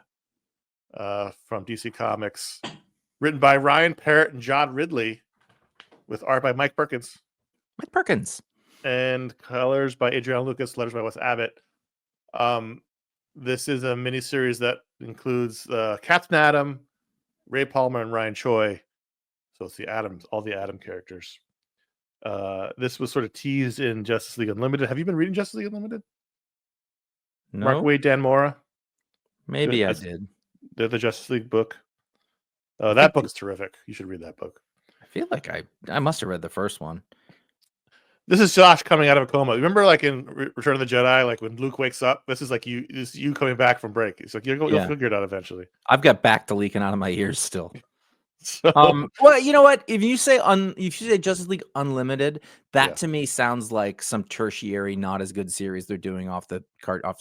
from DC Comics. Written by Ryan Parrott and John Ridley, with art by Mike Perkins. Mike Perkins. And colors by Adrian Lucas, letters by Wes Abbott. This is a miniseries that includes Captain Atom, Ray Palmer, and Ryan Choi. So it's all the Atom characters. This was sort of teased in Justice League Unlimited. Have you been reading Justice League Unlimited? Mark No, Waid, Dan Mora. maybe I That's did. the Justice League book. I That think book is terrific. You should read that book. I feel like I must have read the first one. This is Josh coming out of a coma. Remember, like in Return of the Jedi, like when Luke wakes up. This is like you. This is you coming back from break. It's like you'll figure it out eventually. I've got Bacta leaking out of my ears still. So, well, you know what? If you say Justice League Unlimited, that to me sounds like some tertiary, not as good series they're doing off the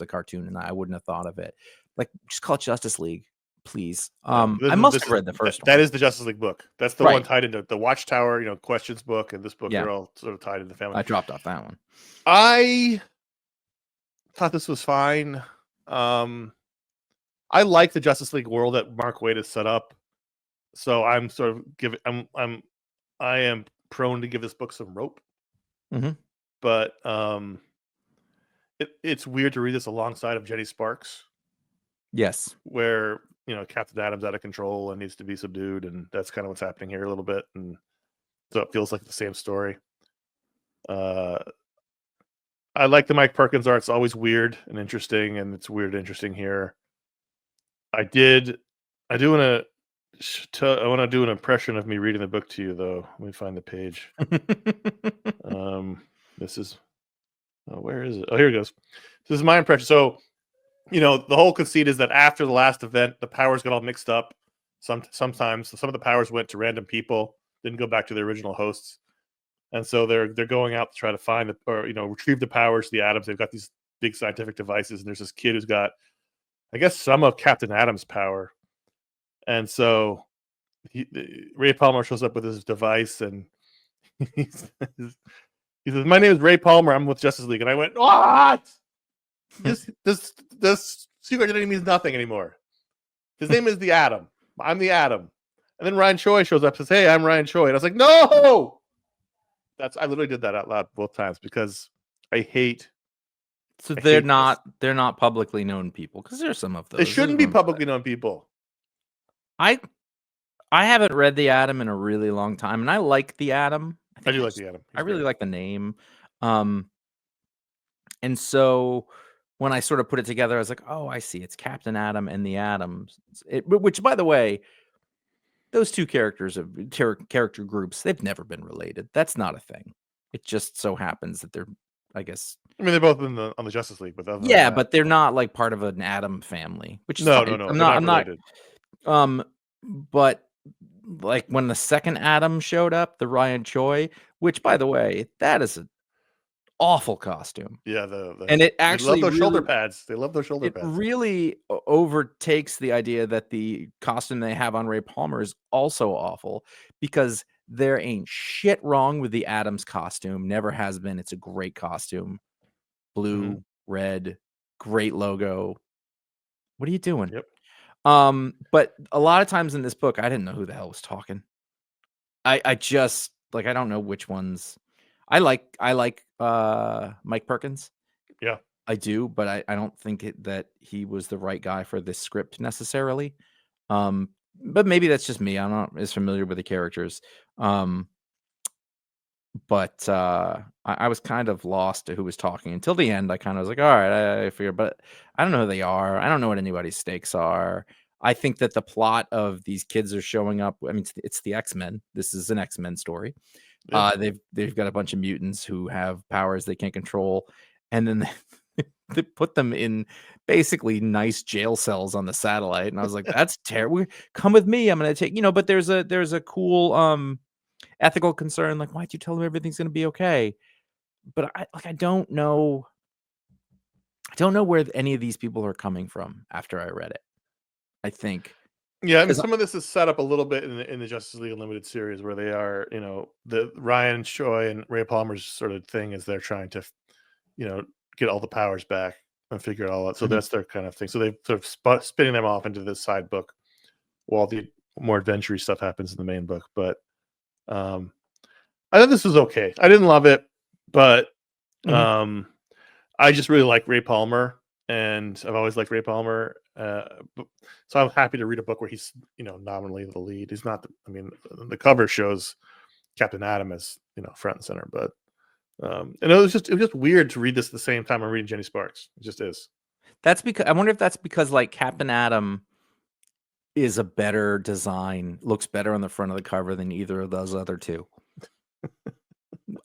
cartoon, and I wouldn't have thought of it. Like, just call it Justice League, please. I must have read the first one. That is the Justice League book. That's the one tied into the Watchtower, questions book, and this book. They're all sort of tied into the family. I dropped off that one. I thought this was fine. I like the Justice League world that Mark Waid has set up. So I'm sort of I am prone to give this book some rope. But it's weird to read this alongside of Jenny Sparks. Yes. Where, Captain Atom's out of control and needs to be subdued, and that's kind of what's happening here a little bit. And so it feels like the same story. I like the Mike Perkins art. It's always weird and interesting, and it's weird and interesting here. I want to do an impression of me reading the book to you, though. Let me find the page. This is, where is it? Oh, here it goes. This is my impression. So, the whole conceit is that after the last event, the powers got all mixed up. Sometimes some of the powers went to random people, didn't go back to their original hosts, and so they're going out to try to find retrieve the powers, the atoms. They've got these big scientific devices, and there's this kid who's got, I guess, some of Captain Atom's power. And so Ray Palmer shows up with his device, and he says, "My name is Ray Palmer. I'm with Justice League." And I went, "What? This secret identity means nothing anymore. His name is the Atom. I'm the Atom." And then Ryan Choi shows up and says, "Hey, I'm Ryan Choi." And I was like, "No!" I literally did that out loud both times because I hate. So they're not publicly known people, because there's some of those. They shouldn't be publicly known people. I haven't read the Atom in a really long time, and I like the Atom. I do like the Atom. I really like the name. And so when I sort of put it together, I was like, oh, I see. It's Captain Atom and the Atoms. Which, by the way, those two character groups, they've never been related. That's not a thing. It just so happens that they're, I guess. I mean, they're both on the Justice League, but but they're not like part of an Atom family. Which is no. I'm not related. But like when the second Atom showed up, the Ryan Choi, which, by the way, that is an awful costume. Yeah, and it actually they love those shoulder pads. They love those shoulder pads. It really overtakes the idea that the costume they have on Ray Palmer is also awful, because there ain't shit wrong with the Atom's costume. Never has been. It's a great costume. Blue, red, great logo. What are you doing? Yep. But a lot of times in this book, I didn't know who the hell was talking. I just I don't know which ones. I like Mike Perkins. Yeah, I do, but I don't think that he was the right guy for this script necessarily. But maybe that's just me. I'm not as familiar with the characters. But I was kind of lost to who was talking until the end. I kind of was like, all right, I figure, but I don't know who they are. I don't know what anybody's stakes are. I think that the plot of these kids are showing up. I mean, it's the X-Men. This is an X-Men story. Yeah. They've got a bunch of mutants who have powers they can't control, and then they put them in basically nice jail cells on the satellite. And I was like, that's terrible. Come with me. I'm gonna take, but there's a cool ethical concern, like, why'd you tell them everything's gonna be okay? But I don't know where any of these people are coming from after I read it. I think. Yeah, I mean, some of this is set up a little bit in the Justice League Unlimited series, where they are, the Ryan Choi and Ray Palmer's sort of thing is they're trying to, get all the powers back and figure it all out. So that's their kind of thing. So they sort of spinning them off into this side book while the more adventure stuff happens in the main book. But I thought this was okay. I didn't love it, but I just really like Ray Palmer, and I've always liked Ray Palmer. So I'm happy to read a book where he's, nominally the lead. He's not. The cover shows Captain Atom as, front and center, but and it was just weird to read this at the same time I'm reading Jenny Sparks. It just is. That's because I wonder if that's because like Captain Atom is a better design, looks better on the front of the cover than either of those other two.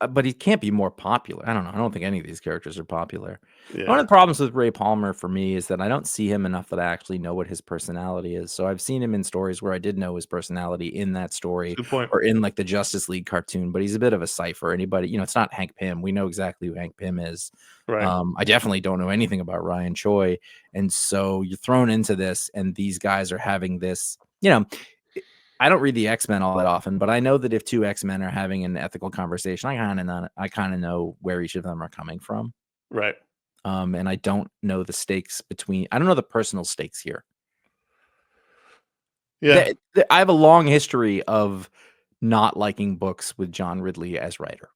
but he can't be more popular. I don't know. I don't think any of these characters are popular. Yeah. One of the problems with Ray Palmer for me is that I don't see him enough that I actually know what his personality is. So I've seen him in stories where I did know his personality in that story Good point. or in like the Justice League cartoon, but he's a bit of a cipher. Anybody, it's not Hank Pym. We know exactly who Hank Pym is. Right. I definitely don't know anything about Ryan Choi. And so you're thrown into this, and these guys are having this, I don't read the X-Men all that often, but I know that if two X-Men are having an ethical conversation, I kind of know where each of them are coming from. Right. And I don't know the stakes I don't know the personal stakes here. Yeah. I have a long history of not liking books with John Ridley as writer.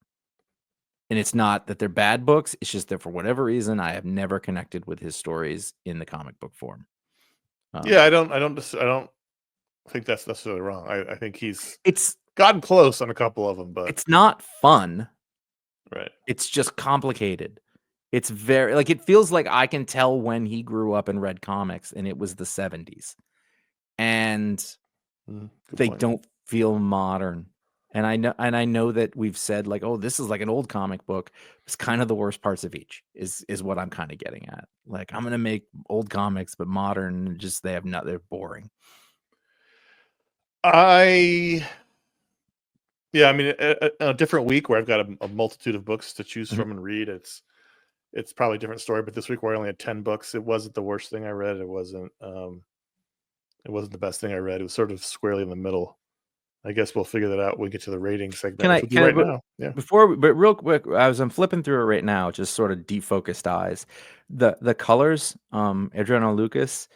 And it's not that they're bad books. It's just that for whatever reason, I have never connected with his stories in the comic book form. Yeah, I don't think that's necessarily wrong. I think It's gotten close on a couple of them, but it's not fun. right. It's just complicated. It's very it feels like I can tell when he grew up and read comics, and it was the 70s. And they don't feel modern. And I know that we've said like, oh, this is like an old comic book. It's kind of the worst parts of each is what I'm kind of getting at. Like, I'm gonna make old comics but modern, and just they're boring. I mean, a different week where I've got a multitude of books to choose from and read, it's probably a different story. But this week where I only had 10 books, it wasn't the worst thing I read. It wasn't the best thing I read. It was sort of squarely in the middle. I guess we'll figure that out when we get to the rating segment. Now? Yeah. But real quick, as I'm flipping through it right now, just sort of defocused eyes, the colors, Adriano Lucas,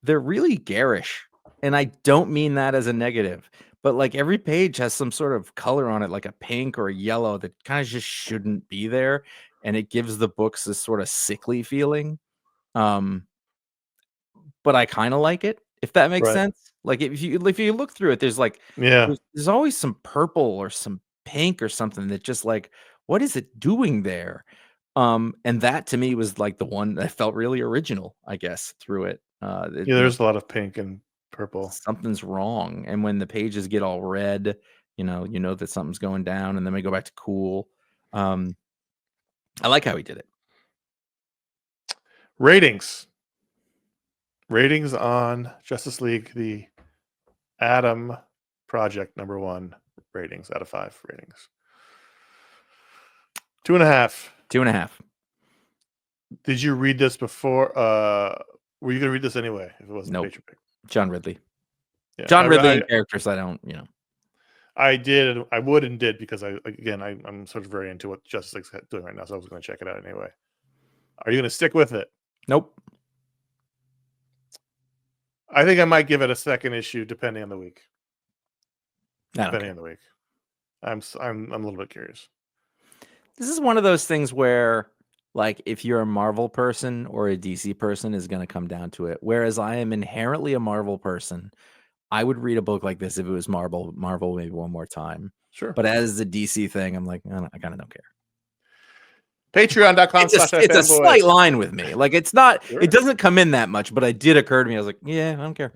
they're really garish, and I don't mean that as a negative, but like every page has some sort of color on it, like a pink or a yellow that kind of just shouldn't be there, and it gives the books this sort of sickly feeling. But I kind of like it, if that makes sense. Like if you look through it, there's like there's always some purple or some pink or something that just like, what is it doing there? And that to me was like the one that felt really original, I guess, through it. There's a lot of pink and purple. Something's wrong, and when the pages get all red, you know that something's going down, and then we go back to cool. I like how he did it. Ratings on Justice League, the Atom Project #1 ratings out of 5 ratings. 2.5. 2.5. Did you read this before? Were you gonna read this anyway if it wasn't Patron Pick? John Ridley. Yeah, John Ridley and characters I don't, I did. I would and did because I'm sort of very into what Justice League's doing right now, so I was going to check it out anyway. Are you going to stick with it? Nope. I think I might give it a second issue depending on the week. Depending on the week, I'm a little bit curious. This is one of those things where, like, if you're a Marvel person or a DC person, is going to come down to it. Whereas I am inherently a Marvel person. I would read a book like this if it was Marvel maybe one more time. Sure. But as a DC thing, I'm like, I kind of don't care. Patreon.com. It's a slight line with me. Like, it's not, it doesn't come in that much, but it did occur to me. I was like, yeah, I don't care.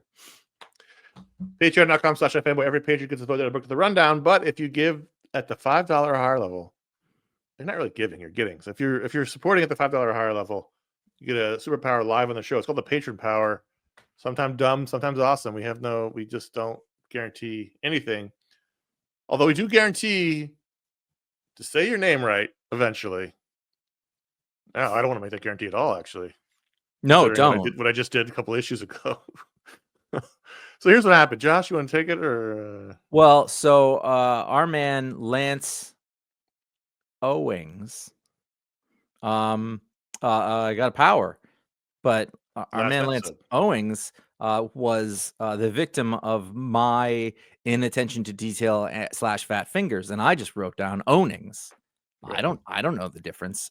Patreon.com/iFanboy. Every page gets a book to the rundown. But if you give at the $5 or higher level, you're not really giving, you're getting. So if you're supporting at the $5 or higher level, you get a superpower live on the show. It's called the Patron Power. Sometimes dumb, sometimes awesome. We just don't guarantee anything. Although we do guarantee to say your name right eventually. No, I don't want to make that guarantee at all, actually. No, don't. What I just did a couple issues ago. So here's what happened. Josh, you want to take it or? Well, so our man Lance Owings got a power, but our man Lance Owings was the victim of my inattention to detail / fat fingers, and I just wrote down Ownings. Right. I don't know the difference.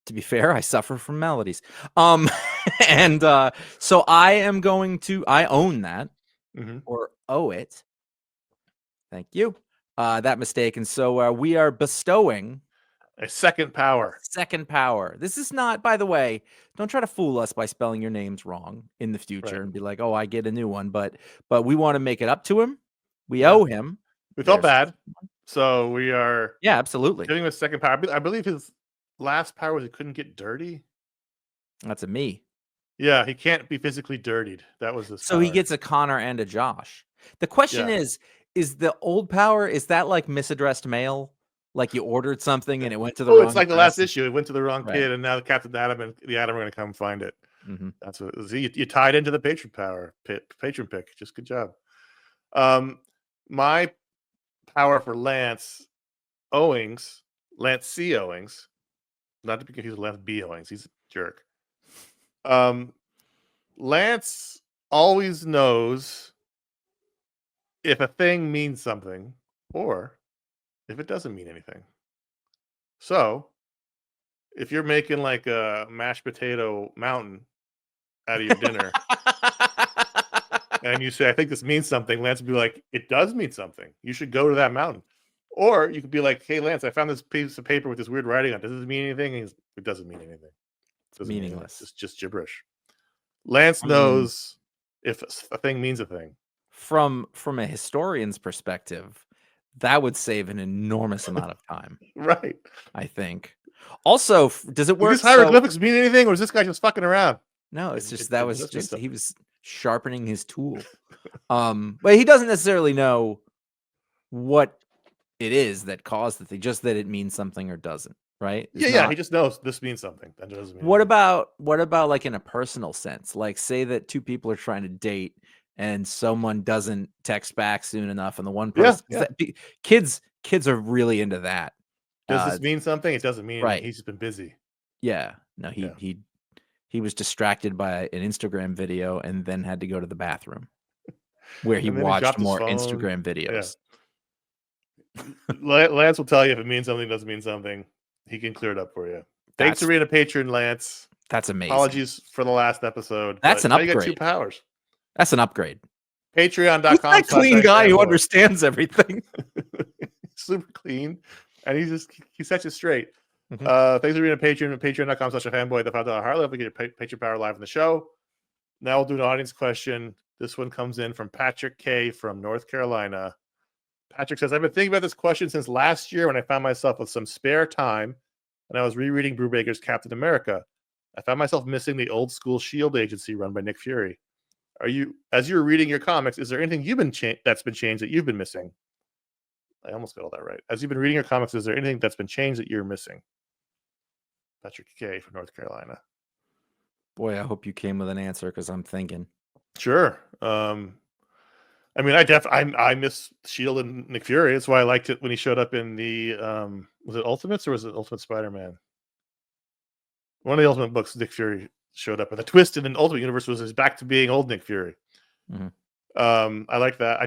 To be fair, I suffer from maladies. And so I own that or owe it. Thank you. That mistake. And so we are bestowing a second power. This is not, by the way, don't try to fool us by spelling your names wrong in the future and be like, oh, I get a new one. But we want to make it up to him. We owe him. We felt bad. So we are Yeah, absolutely. giving him a second power. I believe his last power was he couldn't get dirty. That's a me. Yeah, he can't be physically dirtied. That was his So he power. gets a Connor and a Josh. The question Yeah. is the old power, is that like misaddressed mail? Like you ordered something and it went to the Oh, it's wrong like the last address? issue. It went to the wrong Right. kid, and now the Captain Atom and the Atom are going to come find it. Mm-hmm. That's what you tied into the patron power, patron pick. Just good job. My power for Lance Owings, Lance C. Owings, not to be confused with Lance B. Owings. He's a jerk. Lance always knows if a thing means something or if it doesn't mean anything. So if you're making like a mashed potato mountain out of your dinner and you say, I think this means something, Lance would be like, it does mean something. You should go to that mountain. Or you could be like, hey, Lance, I found this piece of paper with this weird writing on it. Does this mean anything? And it doesn't mean anything. It doesn't mean anything. Meaningless. Just gibberish. Lance I mean, knows if a thing means a thing. from a historian's perspective, that would save an enormous amount of time, Right. I think. Also, does it Do work? these hieroglyphics mean anything, or is this guy just fucking around? No, it's just It that was does mean just he something. was sharpening his tool. But he doesn't necessarily know what it is that caused the thing, just that it means something or doesn't, right? It's Yeah. He not. just knows this means something. That doesn't mean What anything. about like in a personal sense? Like say that two people are trying to date and someone doesn't text back soon enough, and the one Yeah. person kids are really into that. Does this mean something? It doesn't mean anything. Right. He's just been busy. Yeah. No, Yeah. he was distracted by an Instagram video and then had to go to the bathroom where he And then he watched dropped his more phone. Instagram Yeah. videos. Lance will tell you if it means something, doesn't mean something. He can clear it up for you. Thanks for being a patron, Lance. That's amazing. Apologies for the last episode. That's but an now you got 2 upgrade. powers. That's an upgrade. Who's Patreon.com. that clean guy who understands everything? Super clean. And he sets you straight. Mhm. Thanks for being a patron at patreon.com/iFanboy. The $5 heart level, get your patron power live in the show. Now we'll do an audience question. This one comes in from Patrick K from North Carolina. Patrick says, I've been thinking about this question since last year when I found myself with some spare time and I was rereading Brubaker's Captain America. I found myself missing the old school S.H.I.E.L.D. agency run by Nick Fury. As you were reading your comics, is there anything that's been changed that you've been missing? I almost got all that right. As you've been reading your comics, is there anything that's been changed that you're missing? Patrick K from North Carolina. Boy, I hope you came with an answer because I'm thinking. Sure. I mean, I miss S.H.I.E.L.D. and Nick Fury. That's why I liked it when he showed up in the was it Ultimates or was it Ultimate Spider-Man? One of the Ultimate books, Nick Fury showed up. And the twist in the Ultimate Universe was he's back to being old Nick Fury. Mhm. I like that. I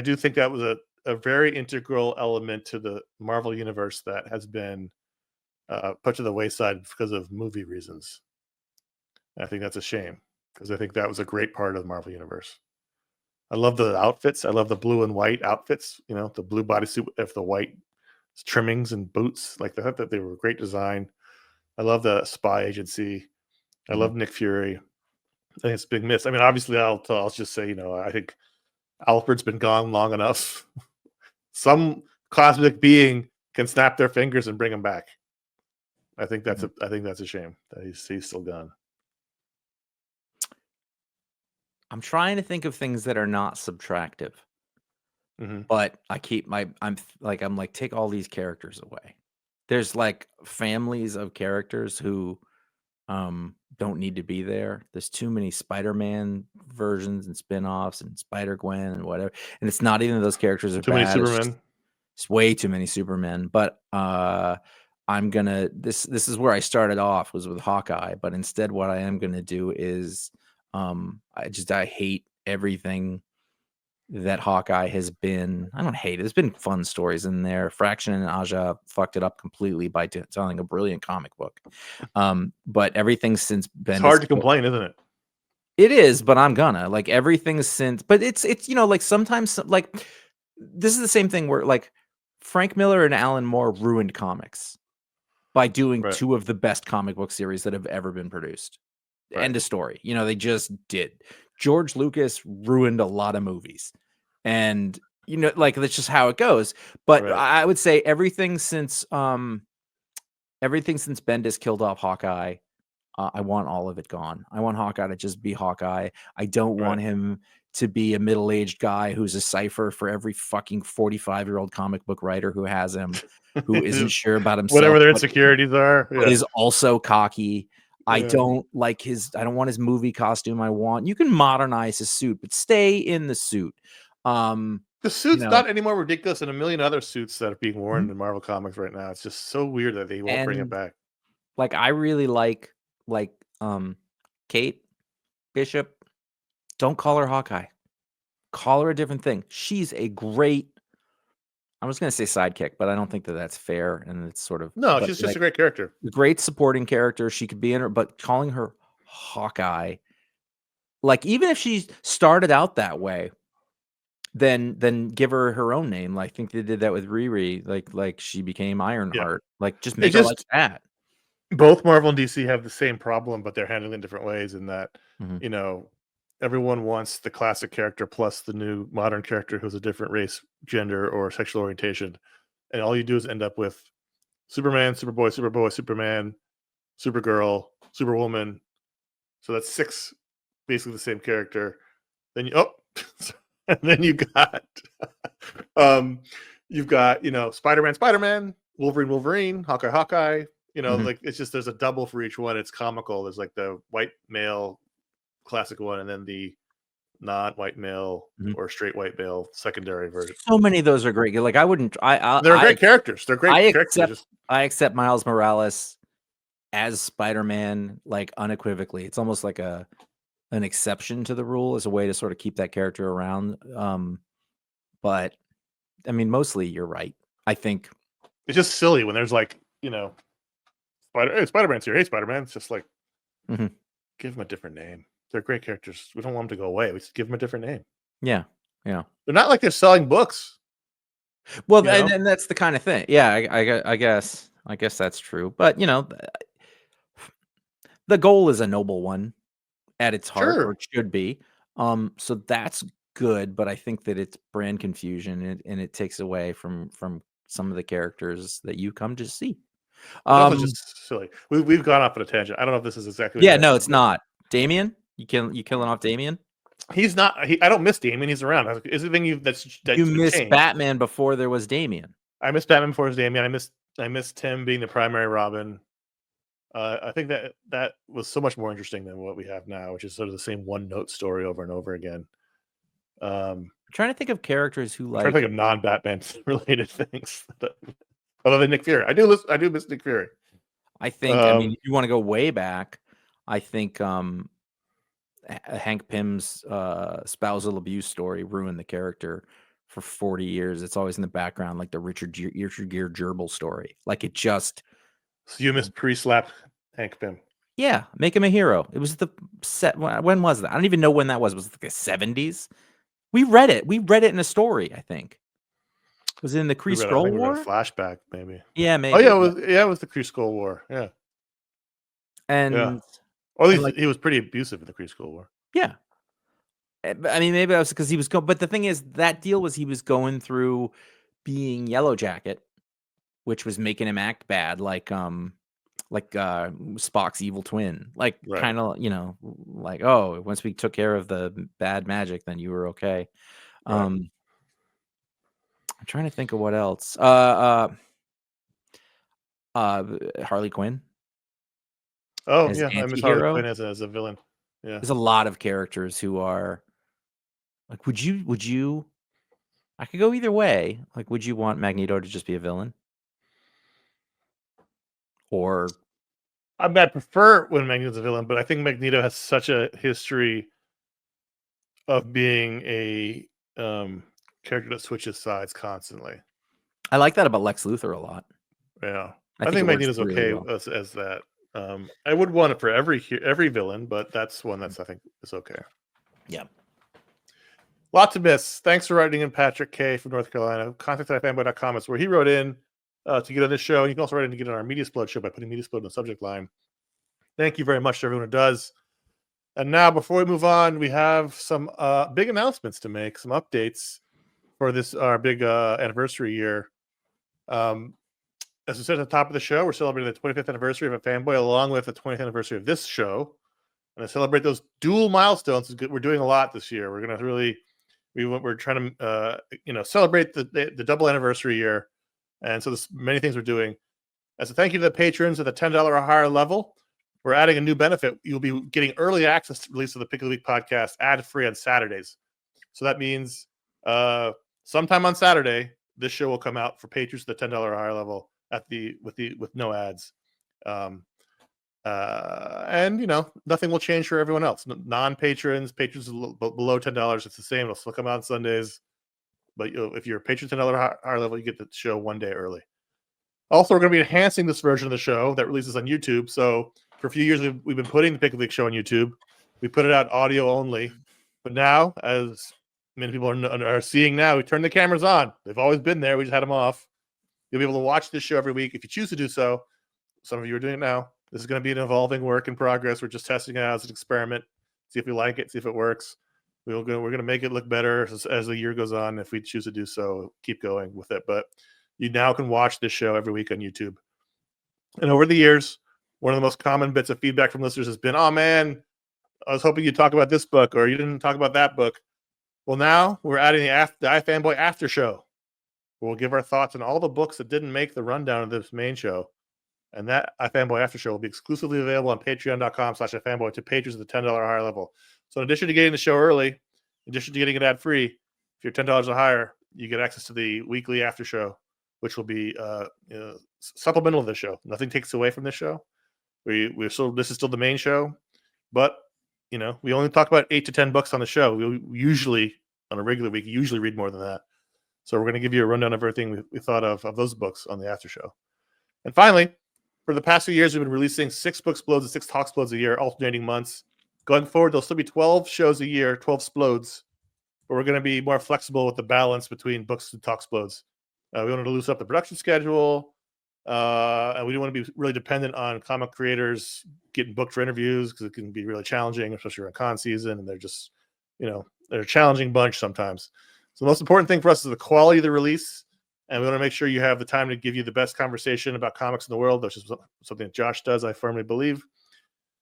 do think that was a very integral element to the Marvel Universe that has been put to the wayside because of movie reasons. I think that's a shame because I think that was a great part of the Marvel Universe. I love the outfits. I love the blue and white outfits. You know, the blue bodysuit with the white trimmings and boots. Like I thought that they were great design. I love the spy agency. I love Nick Fury. I think it's a big miss. I mean, obviously, I'll just say, I think Alfred's been gone long enough. Some cosmic being can snap their fingers and bring him back. I think that's a shame that he's still gone. I'm trying to think of things that are not subtractive, Mm-hmm. but I'm like, take all these characters away. There's like families of characters who don't need to be there. There's too many Spider-Man versions and spin-offs and Spider-Gwen and whatever. And it's not even those characters are Too many bad. Supermen. It's way too many Supermen. But I'm gonna this is where I started off, was with Hawkeye, but instead what I am gonna do is I hate everything that Hawkeye has been. I don't hate it. There's been fun stories in there. Fraction and Aja fucked it up completely by telling a brilliant comic book. But everything since Bendis, It's hard to complain, isn't it? it is, but I'm gonna like everything since. But it's like sometimes like this is the same thing where like Frank Miller and Alan Moore ruined comics by doing Right. 2 of the best comic book series that have ever been produced. Right. End of story. They just did. George Lucas ruined a lot of movies. And you know, like that's just how it goes. But Right. I would say everything since Bendis killed off Hawkeye, I want all of it gone. I want Hawkeye to just be Hawkeye. I don't Right. want him to be a middle-aged guy who's a cipher for every fucking 45-year-old comic book writer who has him, who isn't sure about himself, Whatever their but insecurities are. but Yeah. is also cocky. I Yeah. don't want his movie costume. You can modernize his suit, but stay in the suit. The You suit's know, not any more ridiculous than a million other suits that are being worn Mhm. in Marvel Comics right now. It's just so weird that they won't bring it and back. like I really like Kate Bishop. Don't call her Hawkeye. Call her a different thing. She's a great, I was going to say sidekick, but I don't think that that's fair. And it's sort of, No, but she's just like a great character. a great supporting character. She could be in her, but calling her Hawkeye, like even if she started out that way, then give her her own name. Like, I think they did that with Riri. Like she became Yeah. Ironheart. Like just It make her like just that. both Marvel and DC have the same problem, but they're handling it in different ways. In that, Mhm. you know, everyone wants the classic character plus the new modern character who's a different race, gender, or sexual orientation, and all you do is end up with Superman, Superboy, Superman, Supergirl, Superwoman. So that's 6 basically the same character. Then you and then um you've got, Spider-Man, Wolverine, Hawkeye. Mhm. Like it's just there's a double for each one. It's comical. There's like the white male classic one, and then the non-white male Mhm. or straight white male secondary version. So many of those are great. Like I wouldn't, They're great characters. They're I great characters. They're accept, just I accept Miles Morales as Spider-Man, like unequivocally. It's almost like an exception to the rule as a way to sort of keep that character around. But I mean, mostly you're right. I think it's just silly when there's like, Spider-Man's here. Hey, Spider-Man. It's just like, Mhm. give him a different name. They're great characters. We don't want them to go away. We just give them a different name. Yeah, yeah. They're not like they're selling books, Well, you know? and that's the kind of thing. Yeah, I guess that's true. But the goal is a noble one at its heart, or Sure. it should be. So that's good, but I think that it's brand confusion, and it takes away from some of the characters that you come to see. It's also Um, just silly. We've gone off on a tangent. I don't know if this is exactly what you yeah, no, mentioned, it's but not. Damien, you killing off Damien? he's not. I don't miss Damien. He's around. Is the thing You that's missed changed? Batman before there was Damien. I miss Batman before his Damien. I missed Tim being the primary Robin. I think that was so much more interesting than what we have now, which is sort of the same one note story over and over again. I'm trying to think of characters who I'm trying to think of non-Batman related things, other than Nick Fury. I do miss Nick Fury. I mean, if you want to go way back, I think Hank Pym's spousal abuse story ruined the character for 40 years. It's always in the background, like the Richard Gere gerbil story. Like it just, So you missed pre-slap Hank Pym. yeah, make him a hero. It was the set. When was that? I don't even know when that was. Was it like the 70s? We read it. We read it in a story, I think. Was it in the Kree I Skrull think we read a War? flashback, maybe. Yeah, Oh yeah, maybe. it was the Kree Skull War. Yeah, yeah. And Or at and least like, he was pretty abusive in the Kree Skull War. yeah. But I mean, maybe that was because he was going. But the thing is, that deal was he was going through being Yellow Jacket, which was making him act bad, like Spock's evil twin, like Right. kind of like, oh, once we took care of the bad magic, then you were okay. Right. I'm trying to think of what else. Harley Quinn Oh as yeah, I miss Harley anti-hero. Quinn as a villain. Yeah. There's a lot of characters who are like, would you? I could go either way. Like, would you want Magneto to just be a villain, or I prefer when Magneto's a villain, but I think Magneto has such a history of being a character that switches sides constantly. I like that about Lex Luthor a lot. Yeah, I I think think it works Magneto's really okay well. as that. I would want it for every villain, but that's one that's I think is okay. Yeah. Lot to miss. Thanks for writing in, Patrick K from North Carolina. Contact at iFanboy.com is where he wrote in to get on this show. And you can also write in to get on our Media Explode show by putting Media Explode in the subject line. Thank you very much to everyone who does. And now, before we move on, we have some big announcements to make, some updates. for this our big anniversary year. As we said at the top of the show, we're celebrating the 25th anniversary of iFanboy, along with the 20th anniversary of this show. And to celebrate those dual milestones, we're doing a lot this year. We're going to really, we're trying to, celebrate the double anniversary year. And so there's many things we're doing. As a thank you to the patrons at the $10 or higher level, we're adding a new benefit. You'll be getting early access to release of the Pick of the Week podcast ad-free on Saturdays. So that means sometime on Saturday, this show will come out for patrons at the $10 or higher level with no ads. And nothing will change for everyone else. Non-patrons, patrons below $10, it's the same. It'll still come out on Sundays. But if you're a patron $10 or higher level, you get the show one day early. Also, we're going to be enhancing this version of the show that releases on YouTube. So for a few years, we've been putting the Pick of the Week show on YouTube. We put it out audio only. But now, as many people are seeing now, we turn the cameras on. They've always been there. We just had them off. You'll be able to watch this show every week if you choose to do so. Some of you are doing it now. This is going to be an evolving work in progress. We're just testing it out as an experiment, see if we like it, see if it works. We're going to make it look better as the year goes on. If we choose to do so, keep going with it. But you now can watch this show every week on YouTube. And over the years, one of the most common bits of feedback from listeners has been, "Oh man, I was hoping you'd talk about this book, or you didn't talk about that book." Well, now we're adding the iFanboy after show. We'll give our thoughts on all the books that didn't make the rundown of this main show. And that iFanboy after show will be exclusively available on patreon.com/iFanboy to patrons at the $10 or higher level. So in addition to getting the show early, in addition to getting it ad free, if you're $10 or higher, you get access to the weekly after show, which will be supplemental to the show. Nothing takes away from this show. This is still the main show, but we only talk about 8 to 10 books on the show. We usually, on a regular week, read more than that. So we're going to give you a rundown of everything we thought of those books on the after show. And finally, for the past few years, we've been releasing 6 book splodes and 6 talk splodes a year, alternating months. Going forward, there'll still be 12 shows a year, 12 splodes, but we're going to be more flexible with the balance between books and talk splodes. We wanted to loosen up the production schedule, and we didn't want to be really dependent on comic creators getting booked for interviews because it can be really challenging, especially around con season, and they're just, they're a challenging bunch sometimes. So the most important thing for us is the quality of the release, and we want to make sure you have the time to give you the best conversation about comics in the world, which is something that Josh does, I firmly believe.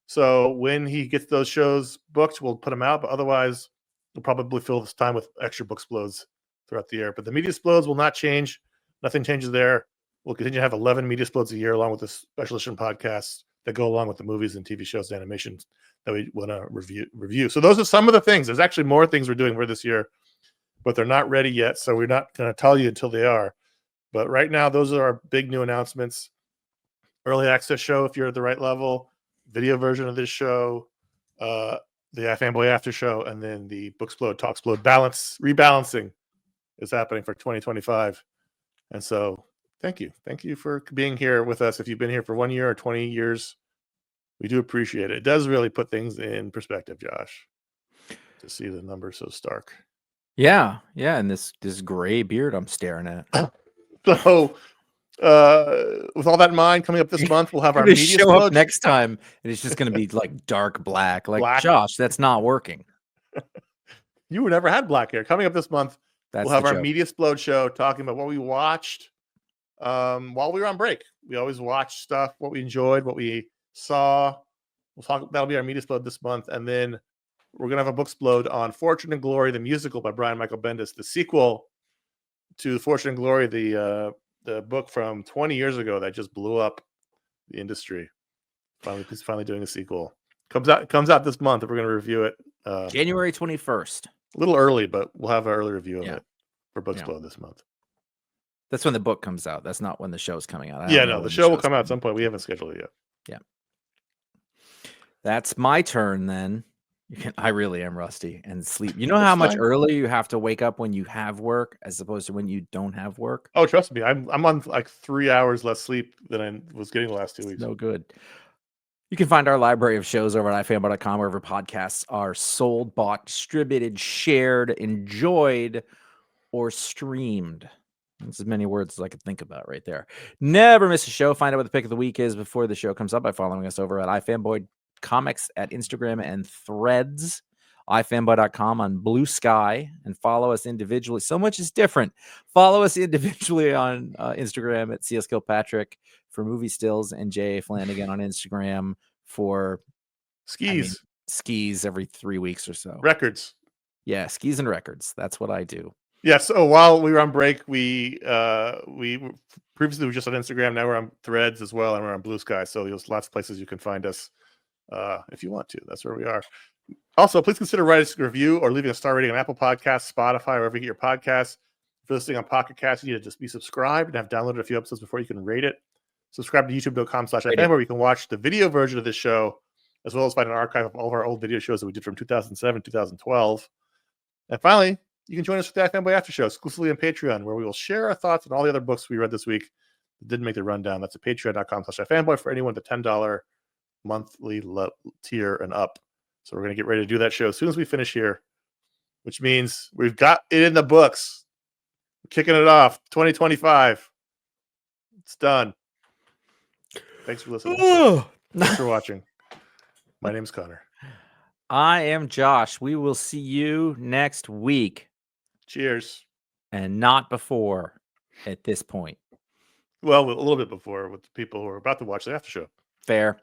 So when he gets those shows booked, we'll put them out, but otherwise we'll probably fill this time with extra book splodes throughout the year. But the media splodes will not change. Nothing changes there. We'll continue to have 11 media splodes a year, along with the special edition podcasts that go along with the movies and TV shows and animations that we want to review. So those are some of the things. There's actually more things we're doing for this year, but they're not ready yet, so we're not going to tell you until they are. But right now, those are our big new announcements. Early access show, if you're at the right level, video version of this show, the iFanboy after show, and then the Booksplode, Talksplode rebalancing is happening for 2025. And so thank you. Thank you for being here with us. If you've been here for 1 year or 20 years, we do appreciate it. It does really put things in perspective, Josh, to see the numbers so stark. Yeah. And this gray beard I'm staring at. So with all that in mind, coming up this month, we'll have our media show up next time, and it's just going to be like dark black. Like, black. Josh, that's not working. You never had black hair. Coming up this month, we'll have our Media Splode show talking about what we watched while we were on break. We always watch stuff, what we enjoyed, what we saw. That'll be our Media Splode this month. And then we're going to have a book splode on Fortune and Glory, the musical by Brian Michael Bendis, the sequel to Fortune and Glory, the book from 20 years ago that just blew up the industry. He's finally doing a sequel. Comes out this month, and we're going to review it. January 21st. A little early, but we'll have an early review of it for Booksplode this month. That's when the book comes out. That's not when the show's coming out. The show will come out at some point. We haven't scheduled it yet. Yeah. That's my turn then. I really am rusty and sleep. You know how much earlier you have to wake up when you have work as opposed to when you don't have work? Oh, trust me. I'm on like 3 hours less sleep than I was getting the last 2 weeks. No good. You can find our library of shows over at iFanboy.com, wherever podcasts are sold, bought, distributed, shared, enjoyed, or streamed. That's as many words as I could think about right there. Never miss a show. Find out what the pick of the week is before the show comes up by following us over at iFanboy Comics at Instagram and Threads. iFanboy.com, on Blue Sky, and follow us individually. So much is different. Follow us individually on Instagram at S.H.I.E.L.D Kilpatrick for movie stills, and J. Flanagan on Instagram for skis. Skis every 3 weeks or so. Records. Yeah, skis and records. That's what I do. Yeah, so while we were on break, we previously were just on Instagram. Now we're on Threads as well, and we're on Blue Sky. So there's lots of places you can find us if you want to. That's where we are. Also, please consider writing a review or leaving a star rating on Apple Podcasts, Spotify, wherever you get your podcasts. If you're listening on Pocket Cast, you need to just be subscribed and have downloaded a few episodes before you can rate it. Subscribe to youtube.com/iFanboy, where you can watch the video version of this show, as well as find an archive of all of our old video shows that we did from 2007, 2012. And finally, you can join us for the iFanboy After Show exclusively on Patreon, where we will share our thoughts on all the other books we read this week that didn't make the rundown. That's at patreon.com/iFanboy for anyone with the $10 monthly tier and up. So we're going to get ready to do that show as soon as we finish here, which means we've got it in the books. We're kicking it off. 2025. It's done. Thanks for listening. Thanks for watching. My name's Connor. I am Josh. We will see you next week. Cheers. And not before at this point. Well, a little bit before with the people who are about to watch the after show. Fair.